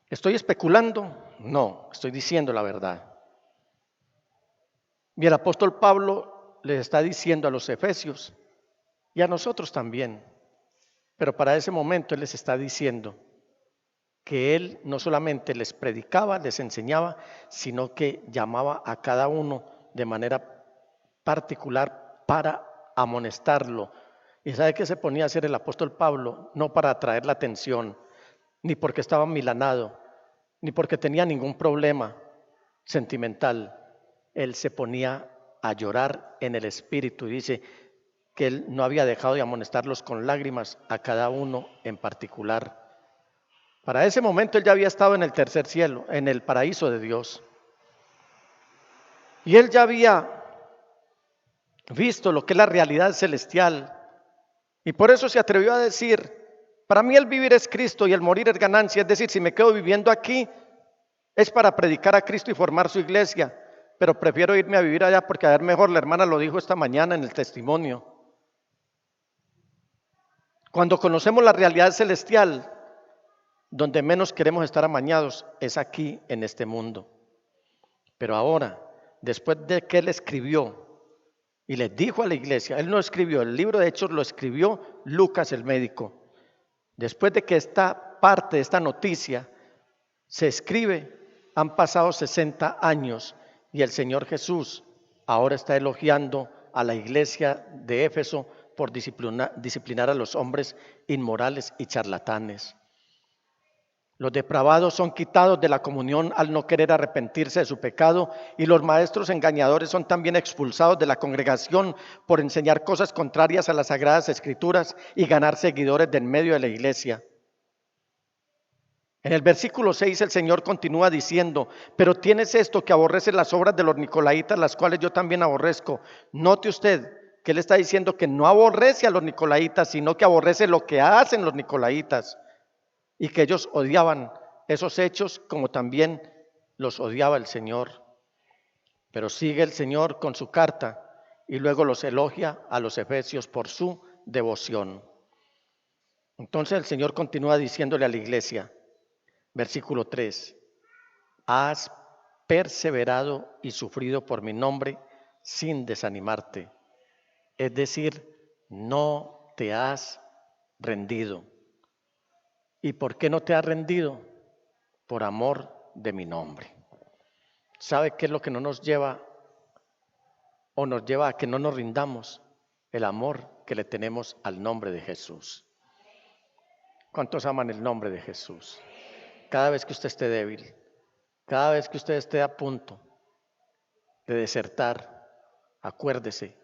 ¿Estoy especulando? No, estoy diciendo la verdad. Y el apóstol Pablo les está diciendo a los efesios y a nosotros también, pero para ese momento él les está diciendo que él no solamente les predicaba, les enseñaba, sino que llamaba a cada uno de manera particular para amonestarlo. ¿Y sabe qué se ponía a hacer el apóstol Pablo? No para atraer la atención, ni porque estaba milanado, ni porque tenía ningún problema sentimental. Él se ponía a llorar en el espíritu y dice que él no había dejado de amonestarlos con lágrimas a cada uno en particular. Para ese momento él ya había estado en el tercer cielo, en el paraíso de Dios. Y él ya había visto lo que es la realidad celestial. Y por eso se atrevió a decir: para mí el vivir es Cristo y el morir es ganancia. Es decir, si me quedo viviendo aquí es para predicar a Cristo y formar su iglesia, pero prefiero irme a vivir allá porque a ver mejor. La hermana lo dijo esta mañana en el testimonio. Cuando conocemos la realidad celestial, donde menos queremos estar amañados es aquí en este mundo. Pero ahora, después de que él escribió y le dijo a la iglesia, él no escribió, el libro de Hechos lo escribió Lucas el médico. Después de que esta parte, esta noticia se escribe, han pasado 60 años y el Señor Jesús ahora está elogiando a la iglesia de Éfeso por disciplinar a los hombres inmorales y charlatanes. Los depravados son quitados de la comunión al no querer arrepentirse de su pecado, y los maestros engañadores son también expulsados de la congregación por enseñar cosas contrarias a las sagradas escrituras y ganar seguidores de en medio de la iglesia. En el versículo 6 el Señor continúa diciendo: pero tienes esto, que aborreces las obras de los nicolaitas, las cuales yo también aborrezco. Note usted que él está diciendo que no aborrece a los nicolaitas, sino que aborrece lo que hacen los nicolaitas, y que ellos odiaban esos hechos como también los odiaba el Señor. Pero sigue el Señor con su carta y luego los elogia a los efesios por su devoción. Entonces el Señor continúa diciéndole a la iglesia, versículo 3, has perseverado y sufrido por mi nombre sin desanimarte. Es decir, no te has rendido. ¿Y por qué no te has rendido? Por amor de mi nombre. ¿Sabe qué es lo que no nos lleva o nos lleva a que no nos rindamos? El amor que le tenemos al nombre de Jesús. ¿Cuántos aman el nombre de Jesús? Cada vez que usted esté débil, cada vez que usted esté a punto de desertar, acuérdese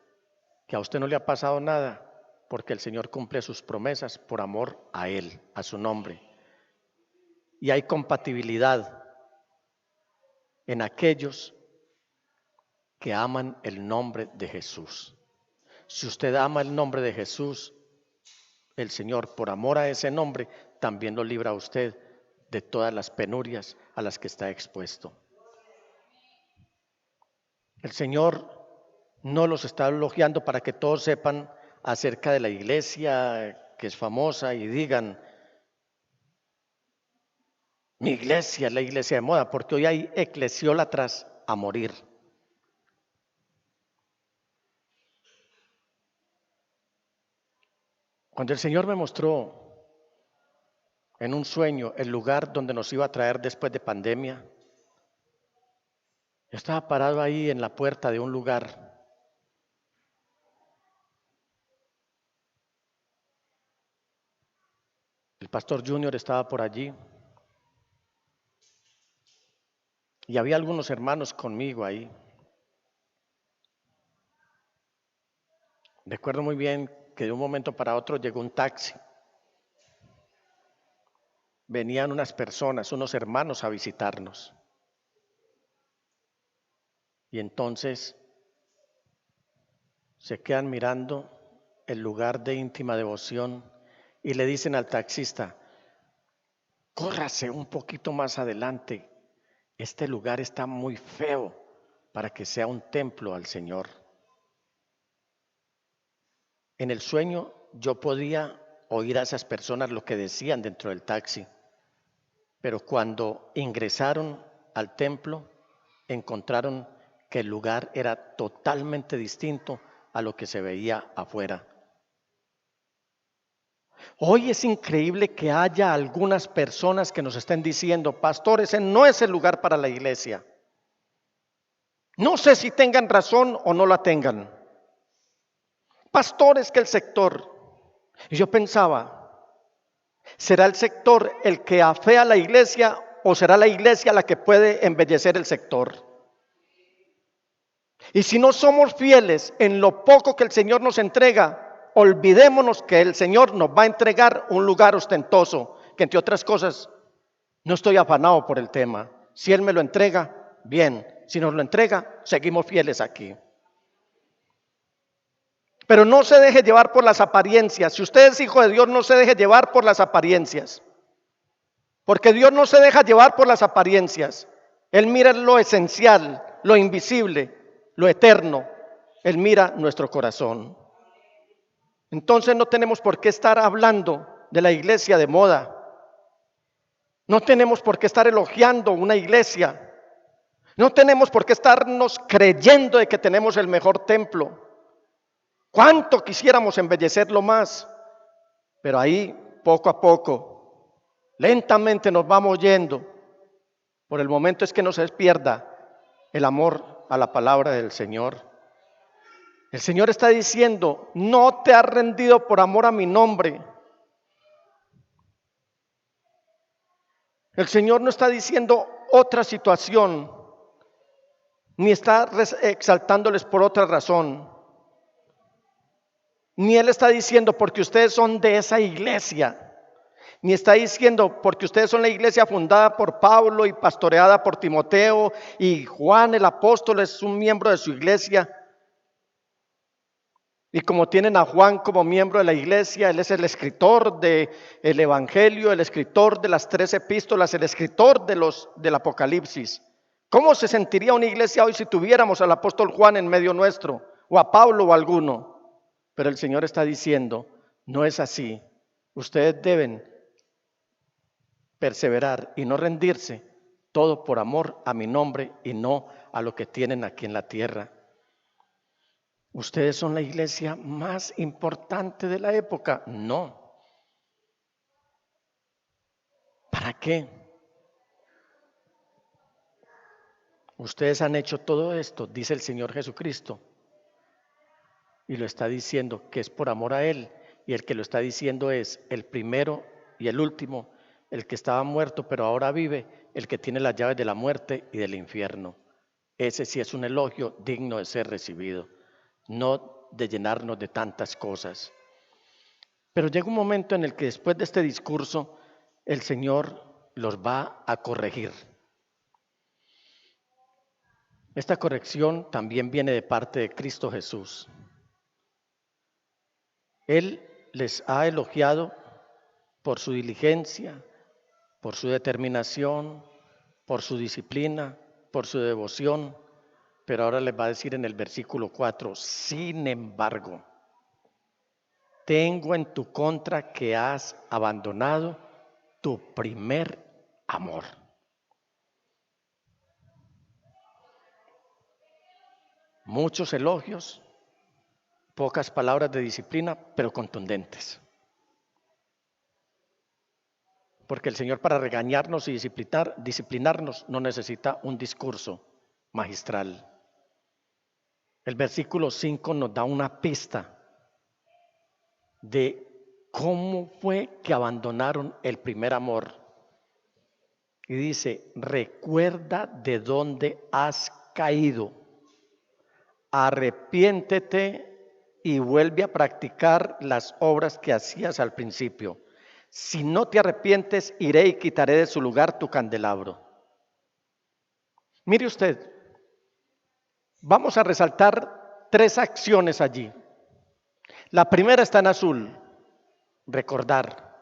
que a usted no le ha pasado nada, porque el Señor cumple sus promesas por amor a Él, a su nombre. Y hay compatibilidad en aquellos que aman el nombre de Jesús. Si usted ama el nombre de Jesús, el Señor, por amor a ese nombre, también lo libra a usted de todas las penurias a las que está expuesto. El Señor no los está elogiando para que todos sepan acerca de la iglesia que es famosa y digan, mi iglesia es la iglesia de moda, porque hoy hay eclesiólatras a morir. Cuando el Señor me mostró en un sueño el lugar donde nos iba a traer después de pandemia, yo estaba parado ahí en la puerta de un lugar. El pastor Junior estaba por allí y había algunos hermanos conmigo ahí. Recuerdo muy bien que de un momento para otro llegó un taxi. Venían unas personas, unos hermanos a visitarnos. Y entonces se quedan mirando el lugar de íntima devoción y le dicen al taxista, córrase un poquito más adelante, este lugar está muy feo para que sea un templo al Señor. En el sueño yo podía oír a esas personas lo que decían dentro del taxi, pero cuando ingresaron al templo encontraron que el lugar era totalmente distinto a lo que se veía afuera. Hoy es increíble que haya algunas personas que nos estén diciendo, pastor, ese no es el lugar para la iglesia. No sé si tengan razón o no la tengan. Pastor, es que el sector. Y yo pensaba, ¿será el sector el que afea a la iglesia o será la iglesia la que puede embellecer el sector? Y si no somos fieles en lo poco que el Señor nos entrega, olvidémonos que el Señor nos va a entregar un lugar ostentoso, que entre otras cosas, no estoy afanado por el tema. Si Él me lo entrega, bien. Si nos lo entrega, seguimos fieles aquí. Pero no se deje llevar por las apariencias. Si usted es hijo de Dios, no se deje llevar por las apariencias. Porque Dios no se deja llevar por las apariencias. Él mira lo esencial, lo invisible, lo eterno. Él mira nuestro corazón. Entonces no tenemos por qué estar hablando de la iglesia de moda. No tenemos por qué estar elogiando una iglesia. No tenemos por qué estarnos creyendo de que tenemos el mejor templo. ¿Cuánto quisiéramos embellecerlo más? Pero ahí, poco a poco, lentamente nos vamos yendo. Por el momento es que no se pierda el amor a la palabra del Señor. El Señor está diciendo, no te has rendido por amor a mi nombre. El Señor no está diciendo otra situación, ni está exaltándoles por otra razón. Ni Él está diciendo porque ustedes son de esa iglesia. Ni está diciendo porque ustedes son la iglesia fundada por Pablo y pastoreada por Timoteo y Juan el apóstol es un miembro de su iglesia. Y como tienen a Juan como miembro de la iglesia, él es el escritor del Evangelio, el escritor de las 3 epístolas, el escritor del Apocalipsis. ¿Cómo se sentiría una iglesia hoy si tuviéramos al apóstol Juan en medio nuestro? O a Pablo o a alguno. Pero el Señor está diciendo, no es así. Ustedes deben perseverar y no rendirse, todo por amor a mi nombre y no a lo que tienen aquí en la tierra. ¿Ustedes son la iglesia más importante de la época? No. ¿Para qué? Ustedes han hecho todo esto, dice el Señor Jesucristo, y lo está diciendo que es por amor a Él, y el que lo está diciendo es el primero y el último, el que estaba muerto pero ahora vive, el que tiene las llaves de la muerte y del infierno. Ese sí es un elogio digno de ser recibido, no de llenarnos de tantas cosas. Pero llega un momento en el que después de este discurso, el Señor los va a corregir. Esta corrección también viene de parte de Cristo Jesús. Él les ha elogiado por su diligencia, por su determinación, por su disciplina, por su devoción, pero ahora les va a decir en el versículo 4, sin embargo, tengo en tu contra que has abandonado tu primer amor. Muchos elogios, pocas palabras de disciplina, pero contundentes. Porque el Señor, para regañarnos y disciplinarnos, no necesita un discurso magistral. El versículo 5 nos da una pista de cómo fue que abandonaron el primer amor. Y dice, recuerda de dónde has caído, arrepiéntete y vuelve a practicar las obras que hacías al principio. Si no te arrepientes, iré y quitaré de su lugar tu candelabro. Mire usted, vamos a resaltar 3 acciones allí. La primera está en azul, recordar.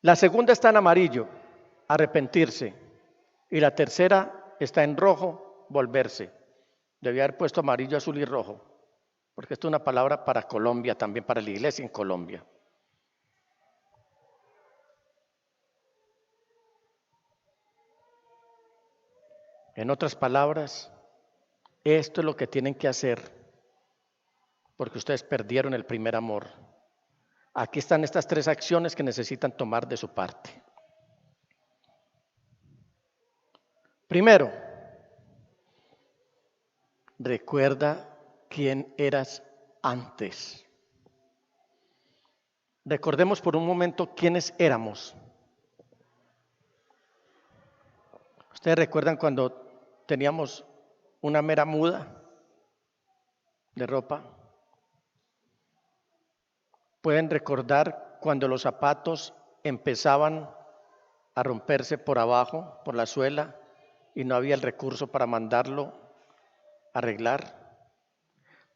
La segunda está en amarillo, arrepentirse. Y la tercera está en rojo, volverse. Debía haber puesto amarillo, azul y rojo, porque esto es una palabra para Colombia, también para la iglesia en Colombia. En otras palabras, esto es lo que tienen que hacer, porque ustedes perdieron el primer amor. Aquí están estas 3 acciones que necesitan tomar de su parte. Primero, recuerda quién eras antes. Recordemos por un momento quiénes éramos. ¿Ustedes recuerdan cuando teníamos una mera muda de ropa? ¿Pueden recordar cuando los zapatos empezaban a romperse por abajo, por la suela, y no había el recurso para mandarlo a arreglar?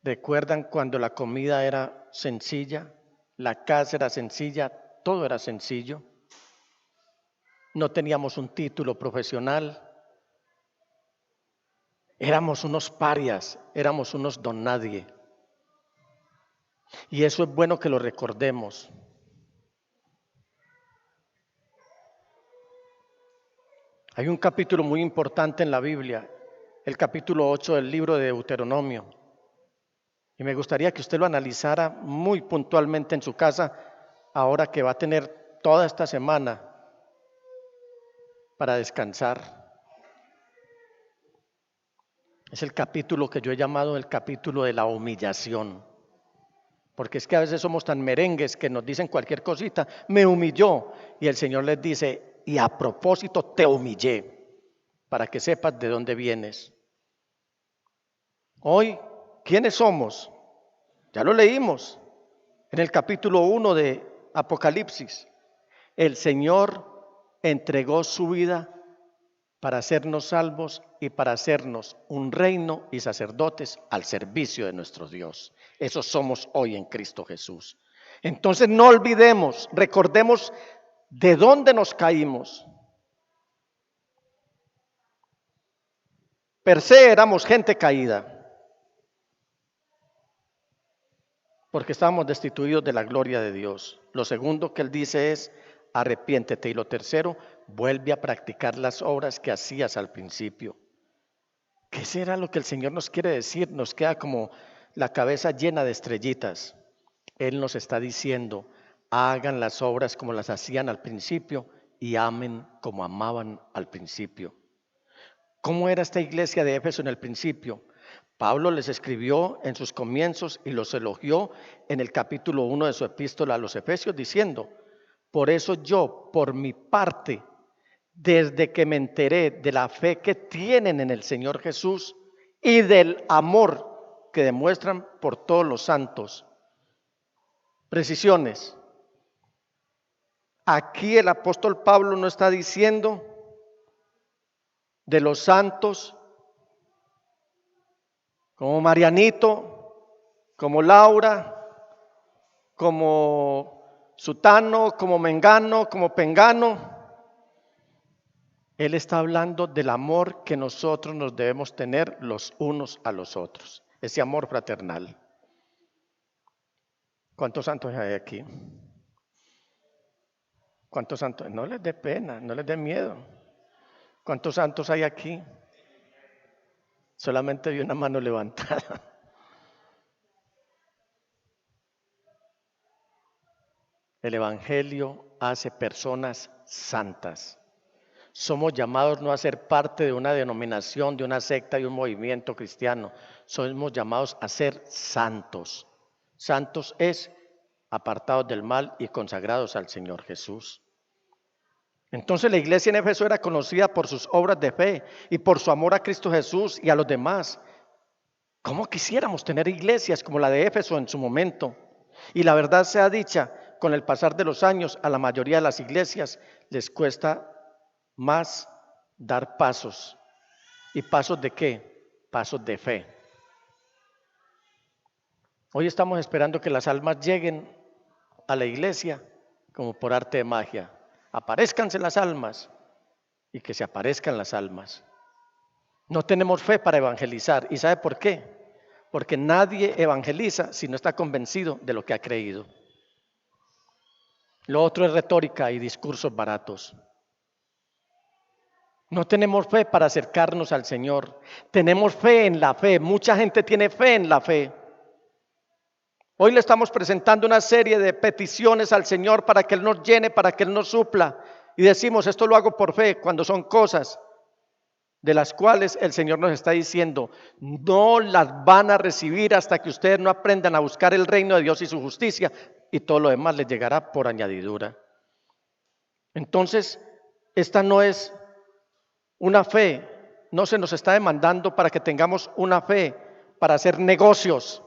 ¿Recuerdan cuando la comida era sencilla, la casa era sencilla, todo era sencillo? No teníamos un título profesional, éramos unos parias, éramos unos don nadie. Y eso es bueno que lo recordemos. Hay un capítulo muy importante en la Biblia, el capítulo 8 del libro de Deuteronomio. Y me gustaría que usted lo analizara muy puntualmente en su casa, ahora que va a tener toda esta semana para descansar. Es el capítulo que yo he llamado el capítulo de la humillación. Porque es que a veces somos tan merengues que nos dicen cualquier cosita, me humilló. Y el Señor les dice, y a propósito te humillé, para que sepas de dónde vienes. Hoy, ¿quiénes somos? Ya lo leímos en el capítulo 1 de Apocalipsis. El Señor entregó su vida para hacernos salvos y para hacernos un reino y sacerdotes al servicio de nuestro Dios. Eso somos hoy en Cristo Jesús. Entonces no olvidemos, recordemos de dónde nos caímos. Per se éramos gente caída, porque estábamos destituidos de la gloria de Dios. Lo segundo que Él dice es, arrepiéntete. Y lo tercero, vuelve a practicar las obras que hacías al principio. ¿Qué será lo que el Señor nos quiere decir? Nos queda como la cabeza llena de estrellitas. Él nos está diciendo, hagan las obras como las hacían al principio y amen como amaban al principio. ¿Cómo era esta iglesia de Éfeso en el principio? Pablo les escribió en sus comienzos y los elogió en el capítulo 1 de su epístola a los Efesios diciendo, por eso yo, por mi parte, desde que me enteré de la fe que tienen en el Señor Jesús y del amor que demuestran por todos los santos. Precisiones. Aquí el apóstol Pablo no está diciendo de los santos como Marianito, como Laura, como sutano, como mengano, como pengano. Él está hablando del amor que nosotros nos debemos tener los unos a los otros, ese amor fraternal. ¿Cuántos santos hay aquí? ¿Cuántos santos? No les dé pena, no les dé miedo. ¿Cuántos santos hay aquí? Solamente vi una mano levantada. El Evangelio hace personas santas. Somos llamados no a ser parte de una denominación, de una secta, de un movimiento cristiano. Somos llamados a ser santos. Santos es apartados del mal y consagrados al Señor Jesús. Entonces la iglesia en Éfeso era conocida por sus obras de fe y por su amor a Cristo Jesús y a los demás. ¿Cómo quisiéramos tener iglesias como la de Éfeso en su momento? Y la verdad sea dicha, con el pasar de los años a la mayoría de las iglesias les cuesta más dar pasos. ¿Y pasos de qué? Pasos de fe. Hoy estamos esperando que las almas lleguen a la iglesia como por arte de magia. Aparézcanse las almas y que se aparezcan las almas. No tenemos fe para evangelizar. ¿Y sabe por qué? Porque nadie evangeliza si no está convencido de lo que ha creído. Lo otro es retórica y discursos baratos. No tenemos fe para acercarnos al Señor. Tenemos fe en la fe. Mucha gente tiene fe en la fe. Hoy le estamos presentando una serie de peticiones al Señor para que Él nos llene, para que Él nos supla. Y decimos, esto lo hago por fe, cuando son cosas de las cuales el Señor nos está diciendo, no las van a recibir hasta que ustedes no aprendan a buscar el reino de Dios y su justicia, y todo lo demás les llegará por añadidura. Entonces, esta no es una fe, no se nos está demandando para que tengamos una fe para hacer negocios.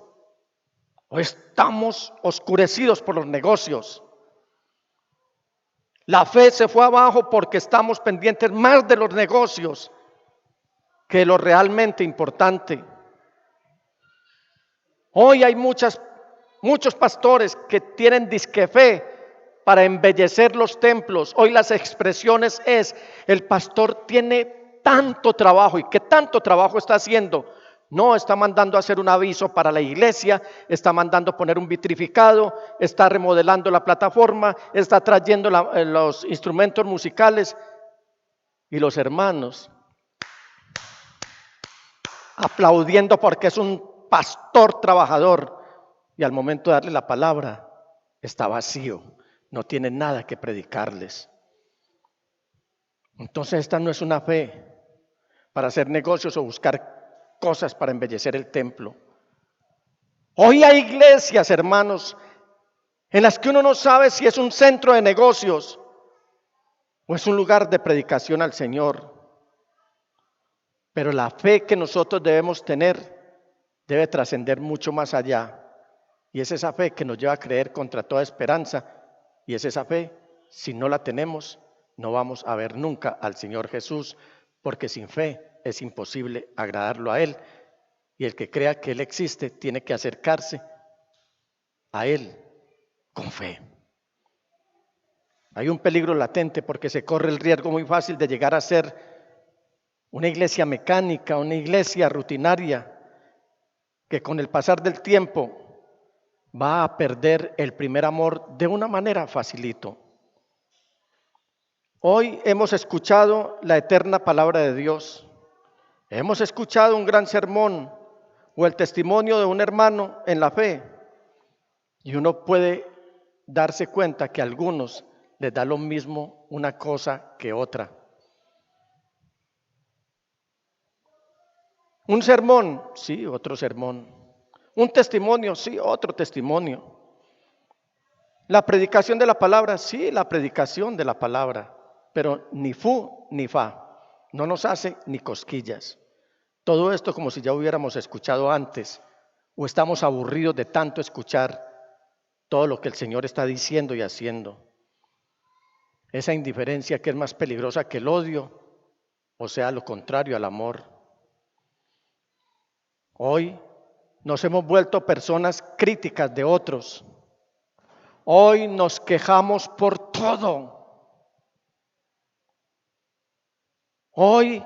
O estamos oscurecidos por los negocios. La fe se fue abajo porque estamos pendientes más de los negocios que lo realmente importante. Hoy hay muchos pastores que tienen disque fe para embellecer los templos. Hoy las expresiones es, el pastor tiene tanto trabajo. ¿Y qué tanto trabajo está haciendo? No, está mandando a hacer un aviso para la iglesia, está mandando poner un vitrificado, está remodelando la plataforma, está trayendo los instrumentos musicales. Y los hermanos aplaudiendo porque es un pastor trabajador. Y al momento de darle la palabra, está vacío, no tiene nada que predicarles. Entonces esta no es una fe para hacer negocios o buscar cosas para embellecer el templo. Hoy hay iglesias, hermanos, en las que uno no sabe si es un centro de negocios o es un lugar de predicación al Señor. Pero la fe que nosotros debemos tener debe trascender mucho más allá. Y es esa fe que nos lleva a creer contra toda esperanza. Y es esa fe, si no la tenemos, no vamos a ver nunca al Señor Jesús, porque sin fe es imposible agradarlo a Él. Y el que crea que Él existe tiene que acercarse a Él con fe. Hay un peligro latente porque se corre el riesgo muy fácil de llegar a ser una iglesia mecánica, una iglesia rutinaria, que con el pasar del tiempo va a perder el primer amor de una manera facilito. Hoy hemos escuchado la eterna palabra de Dios, hemos escuchado un gran sermón o el testimonio de un hermano en la fe, y uno puede darse cuenta que a algunos les da lo mismo una cosa que otra. Un sermón, sí, otro sermón. Un testimonio, sí, otro testimonio. La predicación de la palabra, sí, la predicación de la palabra, pero ni fu ni fa, no nos hace ni cosquillas. Todo esto como si ya hubiéramos escuchado antes, o estamos aburridos de tanto escuchar todo lo que el Señor está diciendo y haciendo. Esa indiferencia que es más peligrosa que el odio, o sea, lo contrario al amor. Hoy nos hemos vuelto personas críticas de otros. Hoy nos quejamos por todo. Hoy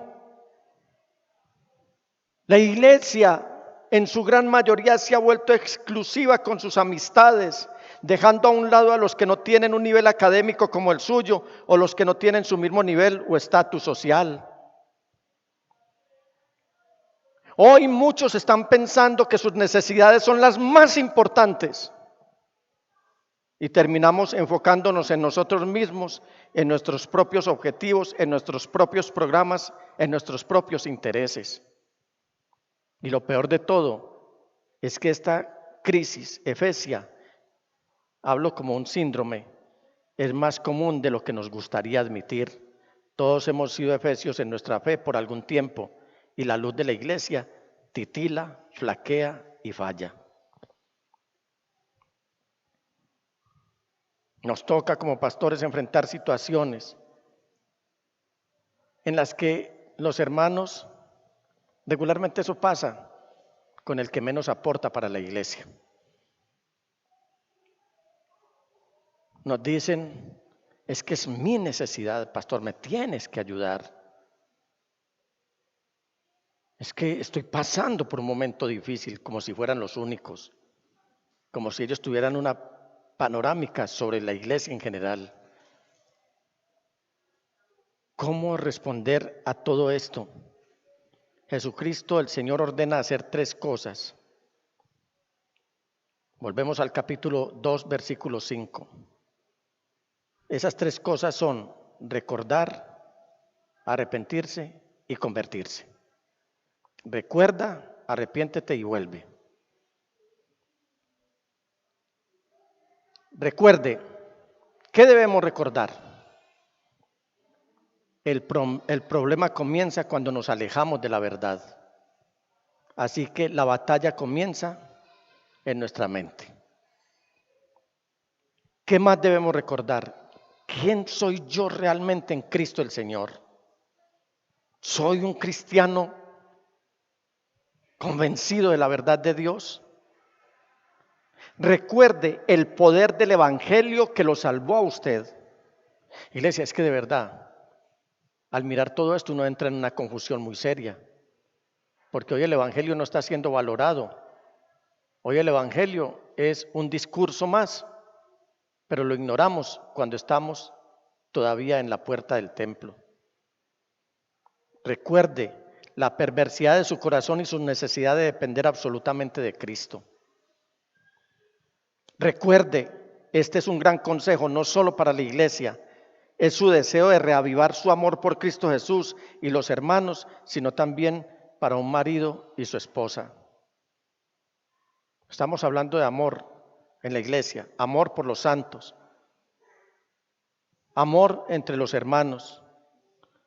la iglesia en su gran mayoría se ha vuelto exclusiva con sus amistades, dejando a un lado a los que no tienen un nivel académico como el suyo o los que no tienen su mismo nivel o estatus social. Hoy muchos están pensando que sus necesidades son las más importantes y terminamos enfocándonos en nosotros mismos, en nuestros propios objetivos, en nuestros propios programas, en nuestros propios intereses. Y lo peor de todo es que esta crisis efesia, hablo como un síndrome, es más común de lo que nos gustaría admitir. Todos hemos sido efesios en nuestra fe por algún tiempo y la luz de la iglesia titila, flaquea y falla. Nos toca como pastores enfrentar situaciones en las que los hermanos, regularmente eso pasa con el que menos aporta para la iglesia. Nos dicen, es que es mi necesidad, pastor, me tienes que ayudar. Es que estoy pasando por un momento difícil, como si fueran los únicos, como si ellos tuvieran una panorámica sobre la iglesia en general. ¿Cómo responder a todo esto? Jesucristo, el Señor, ordena hacer 3 cosas. Volvemos al capítulo 2, versículo 5. Esas 3 cosas son recordar, arrepentirse y convertirse. Recuerda, arrepiéntete y vuelve. Recuerde, ¿qué debemos recordar? El problema comienza cuando nos alejamos de la verdad. Así que la batalla comienza en nuestra mente. ¿Qué más debemos recordar? ¿Quién soy yo realmente en Cristo el Señor? ¿Soy un cristiano convencido de la verdad de Dios? Recuerde el poder del evangelio que lo salvó a usted. Iglesia, es que de verdad, al mirar todo esto uno entra en una confusión muy seria, porque hoy el evangelio no está siendo valorado. Hoy el evangelio es un discurso más, pero lo ignoramos cuando estamos todavía en la puerta del templo. Recuerde la perversidad de su corazón y su necesidad de depender absolutamente de Cristo. Recuerde, este es un gran consejo, no solo para la iglesia, es su deseo de reavivar su amor por Cristo Jesús y los hermanos, sino también para un marido y su esposa. Estamos hablando de amor en la iglesia, amor por los santos, amor entre los hermanos,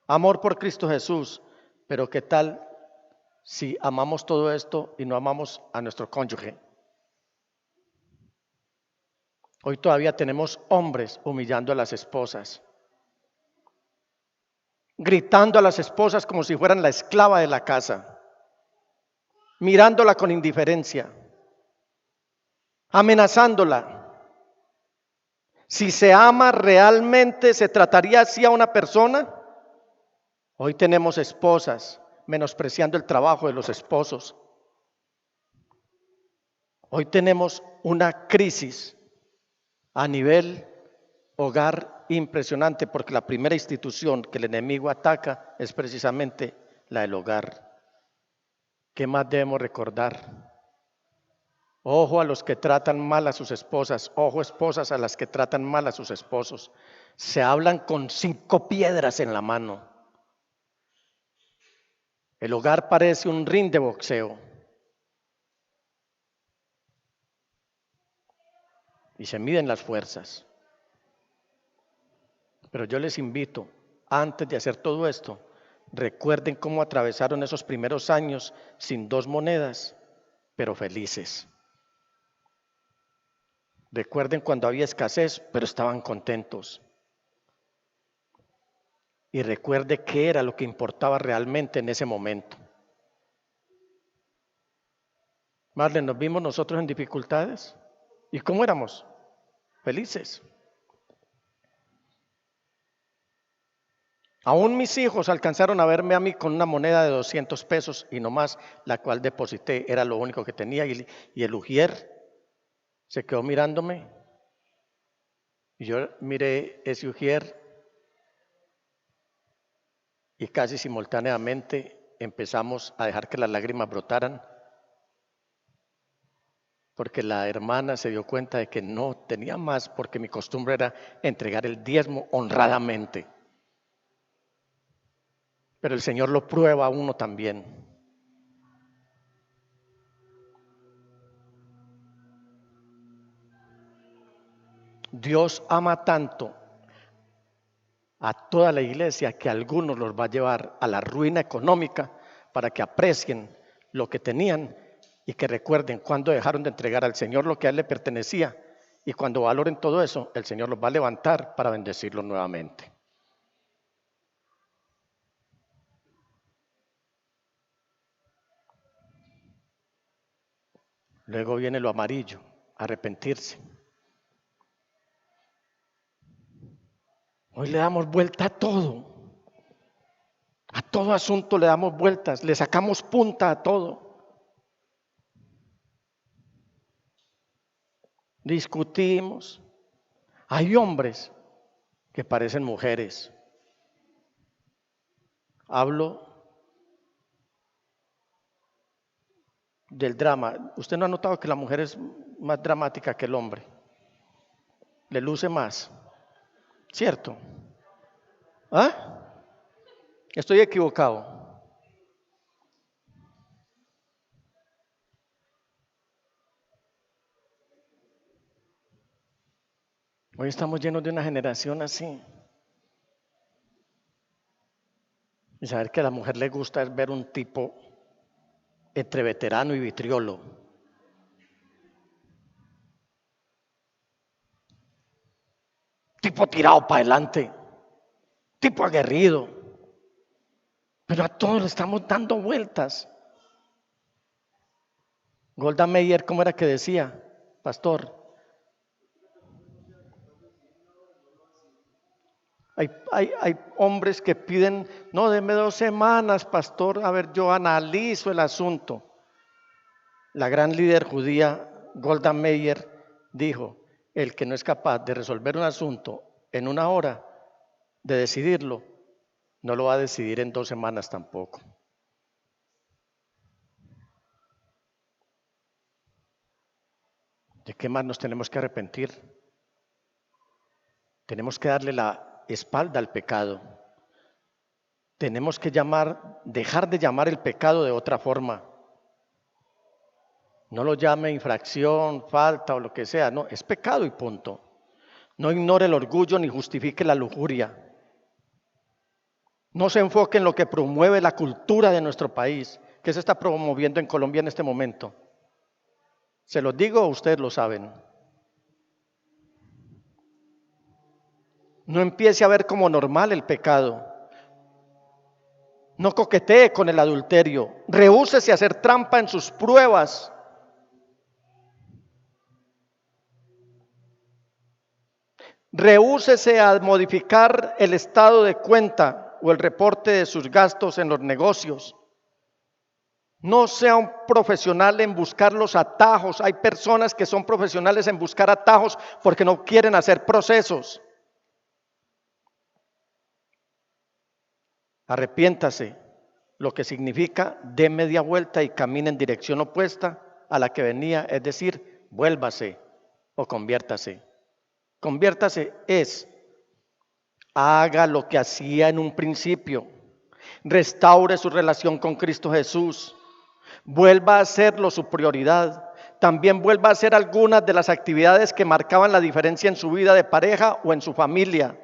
amor por Cristo Jesús, pero ¿qué tal si amamos todo esto y no amamos a nuestro cónyuge? Hoy todavía tenemos hombres humillando a las esposas, gritando a las esposas como si fueran la esclava de la casa, mirándola con indiferencia, amenazándola. Si se ama realmente, ¿se trataría así a una persona? Hoy tenemos esposas menospreciando el trabajo de los esposos. Hoy tenemos una crisis a nivel hogar impresionante, porque la primera institución que el enemigo ataca es precisamente la del hogar. ¿Qué más debemos recordar? Ojo a los que tratan mal a sus esposas, ojo esposas a las que tratan mal a sus esposos. Se hablan con 5 piedras en la mano. El hogar parece un ring de boxeo. Y se miden las fuerzas. Pero yo les invito, antes de hacer todo esto, recuerden cómo atravesaron esos primeros años sin 2 monedas, pero felices. Recuerden cuando había escasez, pero estaban contentos. Y recuerde qué era lo que importaba realmente en ese momento. Marlene, ¿nos vimos nosotros en dificultades? ¿Y cómo éramos? felices. Aún mis hijos alcanzaron a verme a mí con una moneda de 200 pesos y no más, la cual deposité, era lo único que tenía. Y el ujier se quedó mirándome y yo miré ese ujier y casi simultáneamente empezamos a dejar que las lágrimas brotaran, porque la hermana se dio cuenta de que no tenía más, porque mi costumbre era entregar el diezmo honradamente. Pero el Señor lo prueba a uno también. Dios ama tanto a toda la iglesia que a algunos los va a llevar a la ruina económica para que aprecien lo que tenían y que recuerden cuando dejaron de entregar al Señor lo que a Él le pertenecía, y cuando valoren todo eso, el Señor los va a levantar para bendecirlos nuevamente. Luego viene lo amarillo, arrepentirse. Hoy le damos vuelta a todo asunto le damos vueltas, le sacamos punta a todo. Discutimos. Hay hombres que parecen mujeres. Hablo del drama. ¿Usted no ha notado que la mujer es más dramática que el hombre? Le luce más, ¿cierto? ¿Ah? Estoy equivocado. Hoy estamos llenos de una generación así. Y saber que a la mujer le gusta es ver un tipo entre veterano y vitriolo. Tipo tirado para adelante. Tipo aguerrido. Pero a todos le estamos dando vueltas. Golda Meir, ¿cómo era que decía, pastor? Hay hombres que piden, no, deme 2 semanas, pastor, a ver, yo analizo el asunto. La gran líder judía, Golda Meir, dijo, el que no es capaz de resolver un asunto en 1 hora, de decidirlo, no lo va a decidir en 2 semanas tampoco. ¿De qué más nos tenemos que arrepentir? Tenemos que darle la espalda al pecado. Tenemos que dejar de llamar el pecado de otra forma. No lo llame infracción, falta o lo que sea, no, es pecado y punto. No ignore el orgullo ni justifique la lujuria. No se enfoque en lo que promueve la cultura de nuestro país, que se está promoviendo en Colombia en este momento. ¿Se los digo o ustedes lo saben? No empiece a ver como normal el pecado. No coquetee con el adulterio. Rehúsese a hacer trampa en sus pruebas. Rehúsese a modificar el estado de cuenta o el reporte de sus gastos en los negocios. No sea un profesional en buscar los atajos. Hay personas que son profesionales en buscar atajos porque no quieren hacer procesos. Arrepiéntase, lo que significa dé media vuelta y camine en dirección opuesta a la que venía, es decir, vuélvase o conviértase. Conviértase es, haga lo que hacía en un principio, restaure su relación con Cristo Jesús, vuelva a hacerlo su prioridad, también vuelva a hacer algunas de las actividades que marcaban la diferencia en su vida de pareja o en su familia.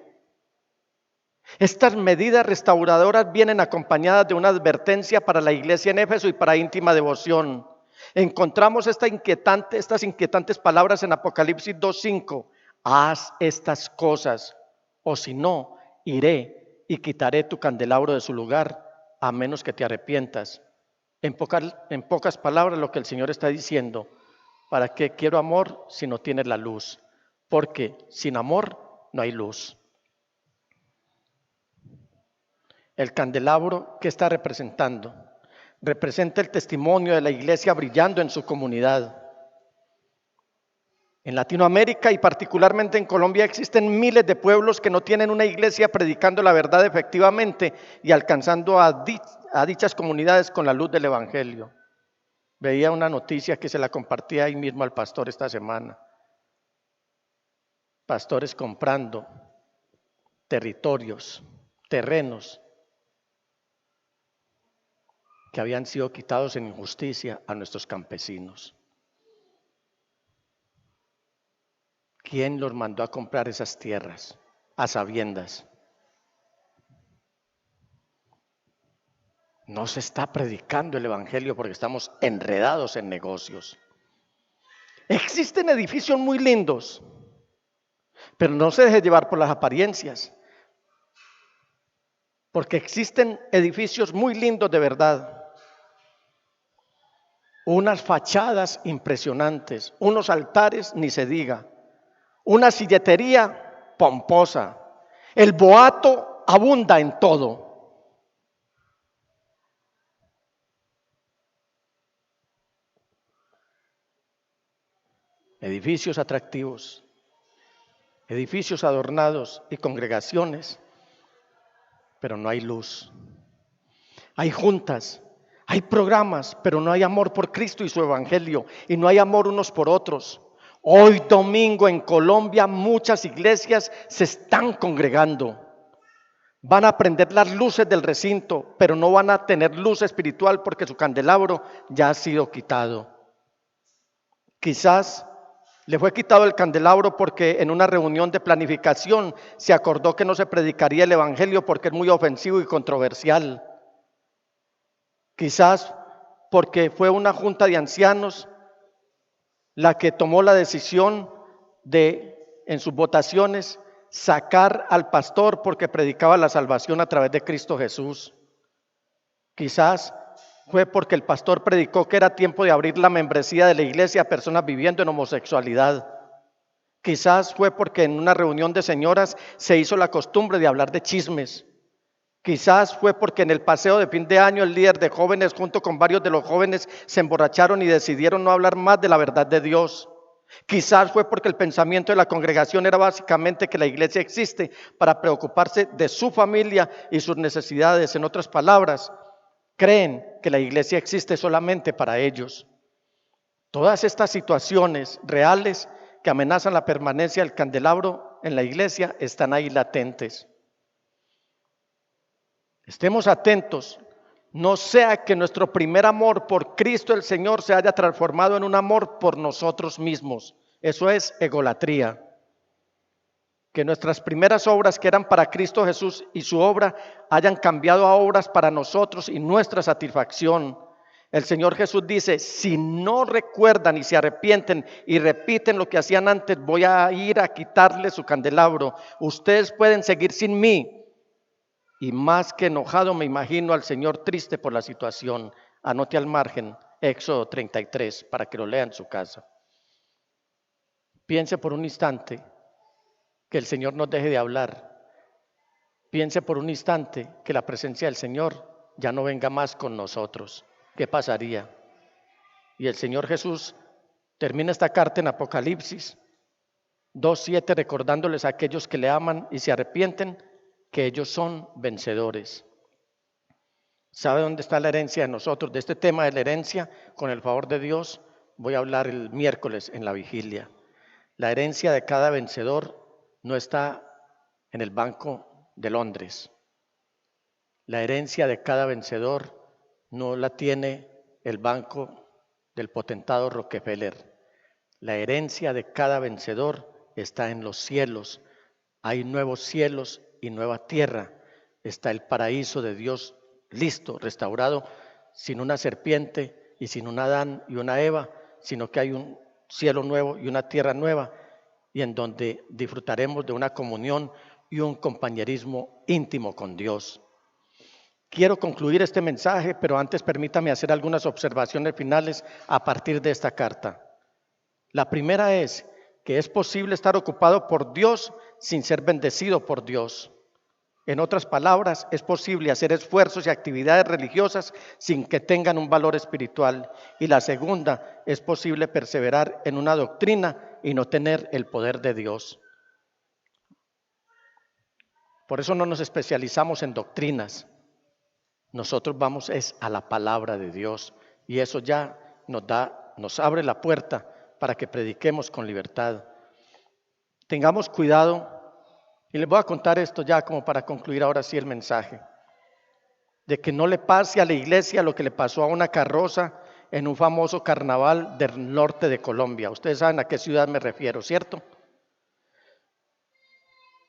Estas medidas restauradoras vienen acompañadas de una advertencia para la iglesia en Éfeso y para íntima devoción. Encontramos estas inquietantes palabras en Apocalipsis 2:5. Haz estas cosas, o si no, iré y quitaré tu candelabro de su lugar, a menos que te arrepientas. En pocas palabras, lo que el Señor está diciendo, ¿para qué quiero amor si no tienes la luz? porque sin amor no hay luz. El candelabro, ¿qué está representando? Representa el testimonio de la iglesia brillando en su comunidad. En Latinoamérica y particularmente en Colombia existen miles de pueblos que no tienen una iglesia predicando la verdad efectivamente y alcanzando a dichas comunidades con la luz del evangelio. Veía una noticia que se la compartía ahí mismo al pastor esta semana. Pastores comprando territorios, terrenos que habían sido quitados en injusticia a nuestros campesinos. ¿Quién los mandó a comprar esas tierras a sabiendas? No se está predicando el evangelio porque estamos enredados en negocios. Existen edificios muy lindos, pero no se deje llevar por las apariencias, porque existen edificios muy lindos de verdad. Unas fachadas impresionantes, unos altares ni se diga, una silletería pomposa, el boato abunda en todo. Edificios atractivos, edificios adornados y congregaciones, pero no hay luz. Hay juntas, hay programas, pero no hay amor por Cristo y su evangelio, y no hay amor unos por otros. Hoy domingo en Colombia muchas iglesias se están congregando. Van a prender las luces del recinto, pero no van a tener luz espiritual porque su candelabro ya ha sido quitado. Quizás le fue quitado el candelabro porque en una reunión de planificación se acordó que no se predicaría el evangelio porque es muy ofensivo y controversial. Quizás porque fue una junta de ancianos la que tomó la decisión de, en sus votaciones, sacar al pastor porque predicaba la salvación a través de Cristo Jesús. Quizás fue porque el pastor predicó que era tiempo de abrir la membresía de la iglesia a personas viviendo en homosexualidad. Quizás fue porque en una reunión de señoras se hizo la costumbre de hablar de chismes. Quizás fue porque en el paseo de fin de año el líder de jóvenes junto con varios de los jóvenes se emborracharon y decidieron no hablar más de la verdad de Dios. Quizás fue porque el pensamiento de la congregación era básicamente que la iglesia existe para preocuparse de su familia y sus necesidades. En otras palabras, creen que la iglesia existe solamente para ellos. Todas estas situaciones reales que amenazan la permanencia del candelabro en la iglesia están ahí latentes. Estemos atentos, no sea que nuestro primer amor por Cristo el Señor se haya transformado en un amor por nosotros mismos. Eso es egolatría. Que nuestras primeras obras que eran para Cristo Jesús y su obra hayan cambiado a obras para nosotros y nuestra satisfacción. El Señor Jesús dice, si no recuerdan y se arrepienten y repiten lo que hacían antes, voy a ir a quitarles su candelabro. Ustedes pueden seguir sin mí. Y más que enojado me imagino al Señor triste por la situación. Anote al margen Éxodo 33 para que lo lea en su casa. Piense por un instante que el Señor nos deje de hablar. Piense por un instante que la presencia del Señor ya no venga más con nosotros. ¿Qué pasaría? Y el Señor Jesús termina esta carta en Apocalipsis 2:7 recordándoles a aquellos que le aman y se arrepienten que ellos son vencedores. ¿Sabe dónde está la herencia de nosotros? De este tema de la herencia, con el favor de Dios, voy a hablar el miércoles en la vigilia. La herencia de cada vencedor no está en el Banco de Londres. La herencia de cada vencedor no la tiene el banco del potentado Rockefeller. La herencia de cada vencedor está en los cielos. Hay nuevos cielos y nueva tierra. Está el paraíso de Dios listo, restaurado, sin una serpiente y sin un Adán y una Eva, sino que hay un cielo nuevo y una tierra nueva, y en donde disfrutaremos de una comunión y un compañerismo íntimo con Dios. Quiero concluir este mensaje, pero antes permítame hacer algunas observaciones finales a partir de esta carta. La primera es que es posible estar ocupado por Dios sin ser bendecido por Dios. En otras palabras, es posible hacer esfuerzos y actividades religiosas sin que tengan un valor espiritual. Y la segunda, es posible perseverar en una doctrina y no tener el poder de Dios. Por eso no nos especializamos en doctrinas. Nosotros vamos a la palabra de Dios, y eso ya nos abre la puerta para que prediquemos con libertad. Tengamos cuidado. Y les voy a contar esto ya como para concluir ahora sí el mensaje. De que no le pase a la iglesia lo que le pasó a una carroza en un famoso carnaval del norte de Colombia. Ustedes saben a qué ciudad me refiero, ¿cierto?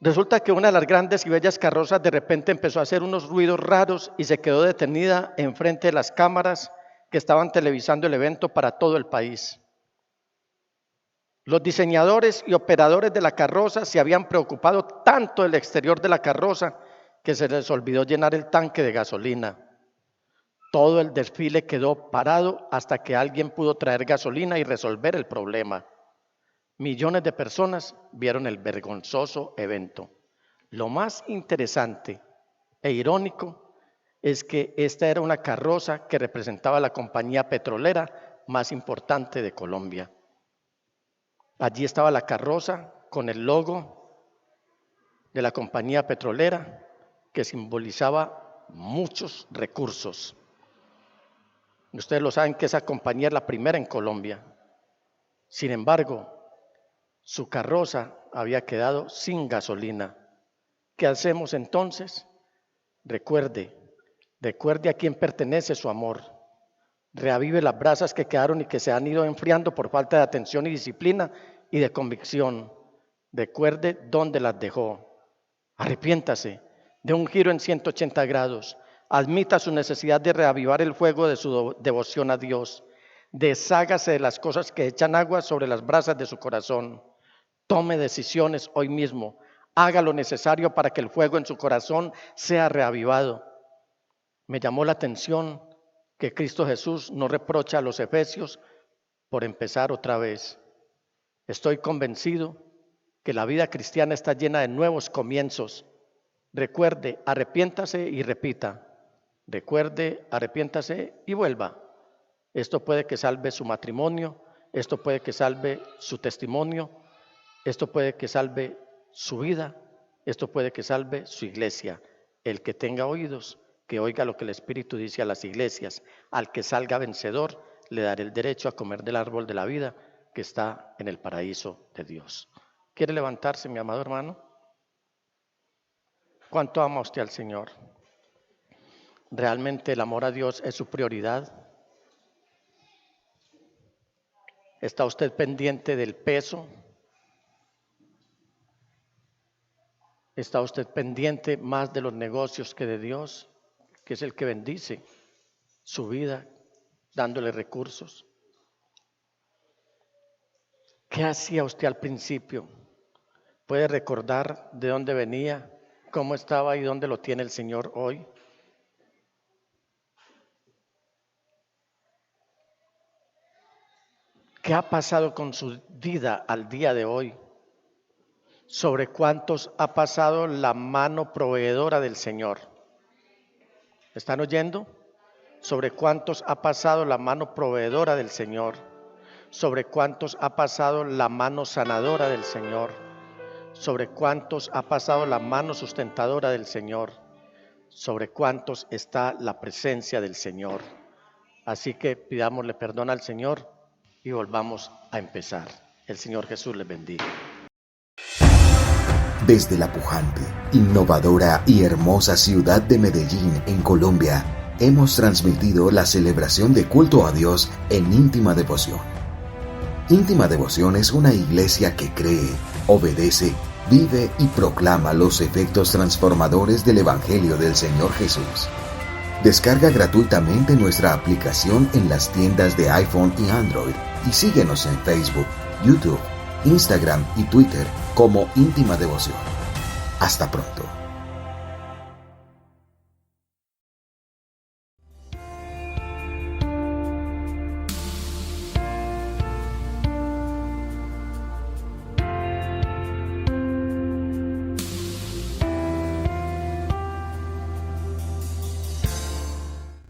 Resulta que una de las grandes y bellas carrozas de repente empezó a hacer unos ruidos raros y se quedó detenida enfrente de las cámaras que estaban televisando el evento para todo el país. Los diseñadores y operadores de la carroza se habían preocupado tanto del exterior de la carroza que se les olvidó llenar el tanque de gasolina. Todo el desfile quedó parado hasta que alguien pudo traer gasolina y resolver el problema. Millones de personas vieron el vergonzoso evento. Lo más interesante e irónico es que esta era una carroza que representaba la compañía petrolera más importante de Colombia. Allí estaba la carroza con el logo de la compañía petrolera que simbolizaba muchos recursos. Ustedes lo saben que esa compañía es la primera en Colombia. Sin embargo, su carroza había quedado sin gasolina. ¿Qué hacemos entonces? Recuerde a quién pertenece su amor. Reavive las brasas que quedaron y que se han ido enfriando por falta de atención y disciplina y de convicción. Recuerde dónde las dejó. Arrepiéntase, dé un giro en 180 grados. Admita su necesidad de reavivar el fuego de su devoción a Dios. Deshágase de las cosas que echan agua sobre las brasas de su corazón. Tome decisiones hoy mismo. Haga lo necesario para que el fuego en su corazón sea reavivado. Me llamó la atención que Cristo Jesús no reprocha a los efesios por empezar otra vez. Estoy convencido que la vida cristiana está llena de nuevos comienzos. Recuerde, arrepiéntase y repita. Recuerde, arrepiéntase y vuelva. Esto puede que salve su matrimonio, esto puede que salve su testimonio, esto puede que salve su vida, esto puede que salve su iglesia. El que tenga oídos, que oiga lo que el Espíritu dice a las iglesias. Al que salga vencedor, le daré el derecho a comer del árbol de la vida que está en el paraíso de Dios. ¿Quiere levantarse, mi amado hermano? ¿Cuánto ama usted al Señor? ¿Realmente el amor a Dios es su prioridad? ¿Está usted pendiente del peso? ¿Está usted pendiente más de los negocios que de Dios, que es el que bendice su vida, dándole recursos? ¿Qué hacía usted al principio? ¿Puede recordar de dónde venía, cómo estaba y dónde lo tiene el Señor hoy? ¿Qué ha pasado con su vida al día de hoy? ¿Sobre cuántos ha pasado la mano proveedora del Señor? ¿Están oyendo? ¿Sobre cuántos ha pasado la mano proveedora del Señor? ¿Sobre cuántos ha pasado la mano sanadora del Señor? ¿Sobre cuántos ha pasado la mano sustentadora del Señor? ¿Sobre cuántos está la presencia del Señor? Así que pidámosle perdón al Señor y volvamos a empezar. El Señor Jesús les bendiga. Desde la pujante, innovadora y hermosa ciudad de Medellín, en Colombia, hemos transmitido la celebración de culto a Dios en íntima devoción. Íntima Devoción es una iglesia que cree, obedece, vive y proclama los efectos transformadores del Evangelio del Señor Jesús. Descarga gratuitamente nuestra aplicación en las tiendas de iPhone y Android y síguenos en Facebook, YouTube, Instagram y Twitter como Íntima Devoción. Hasta pronto.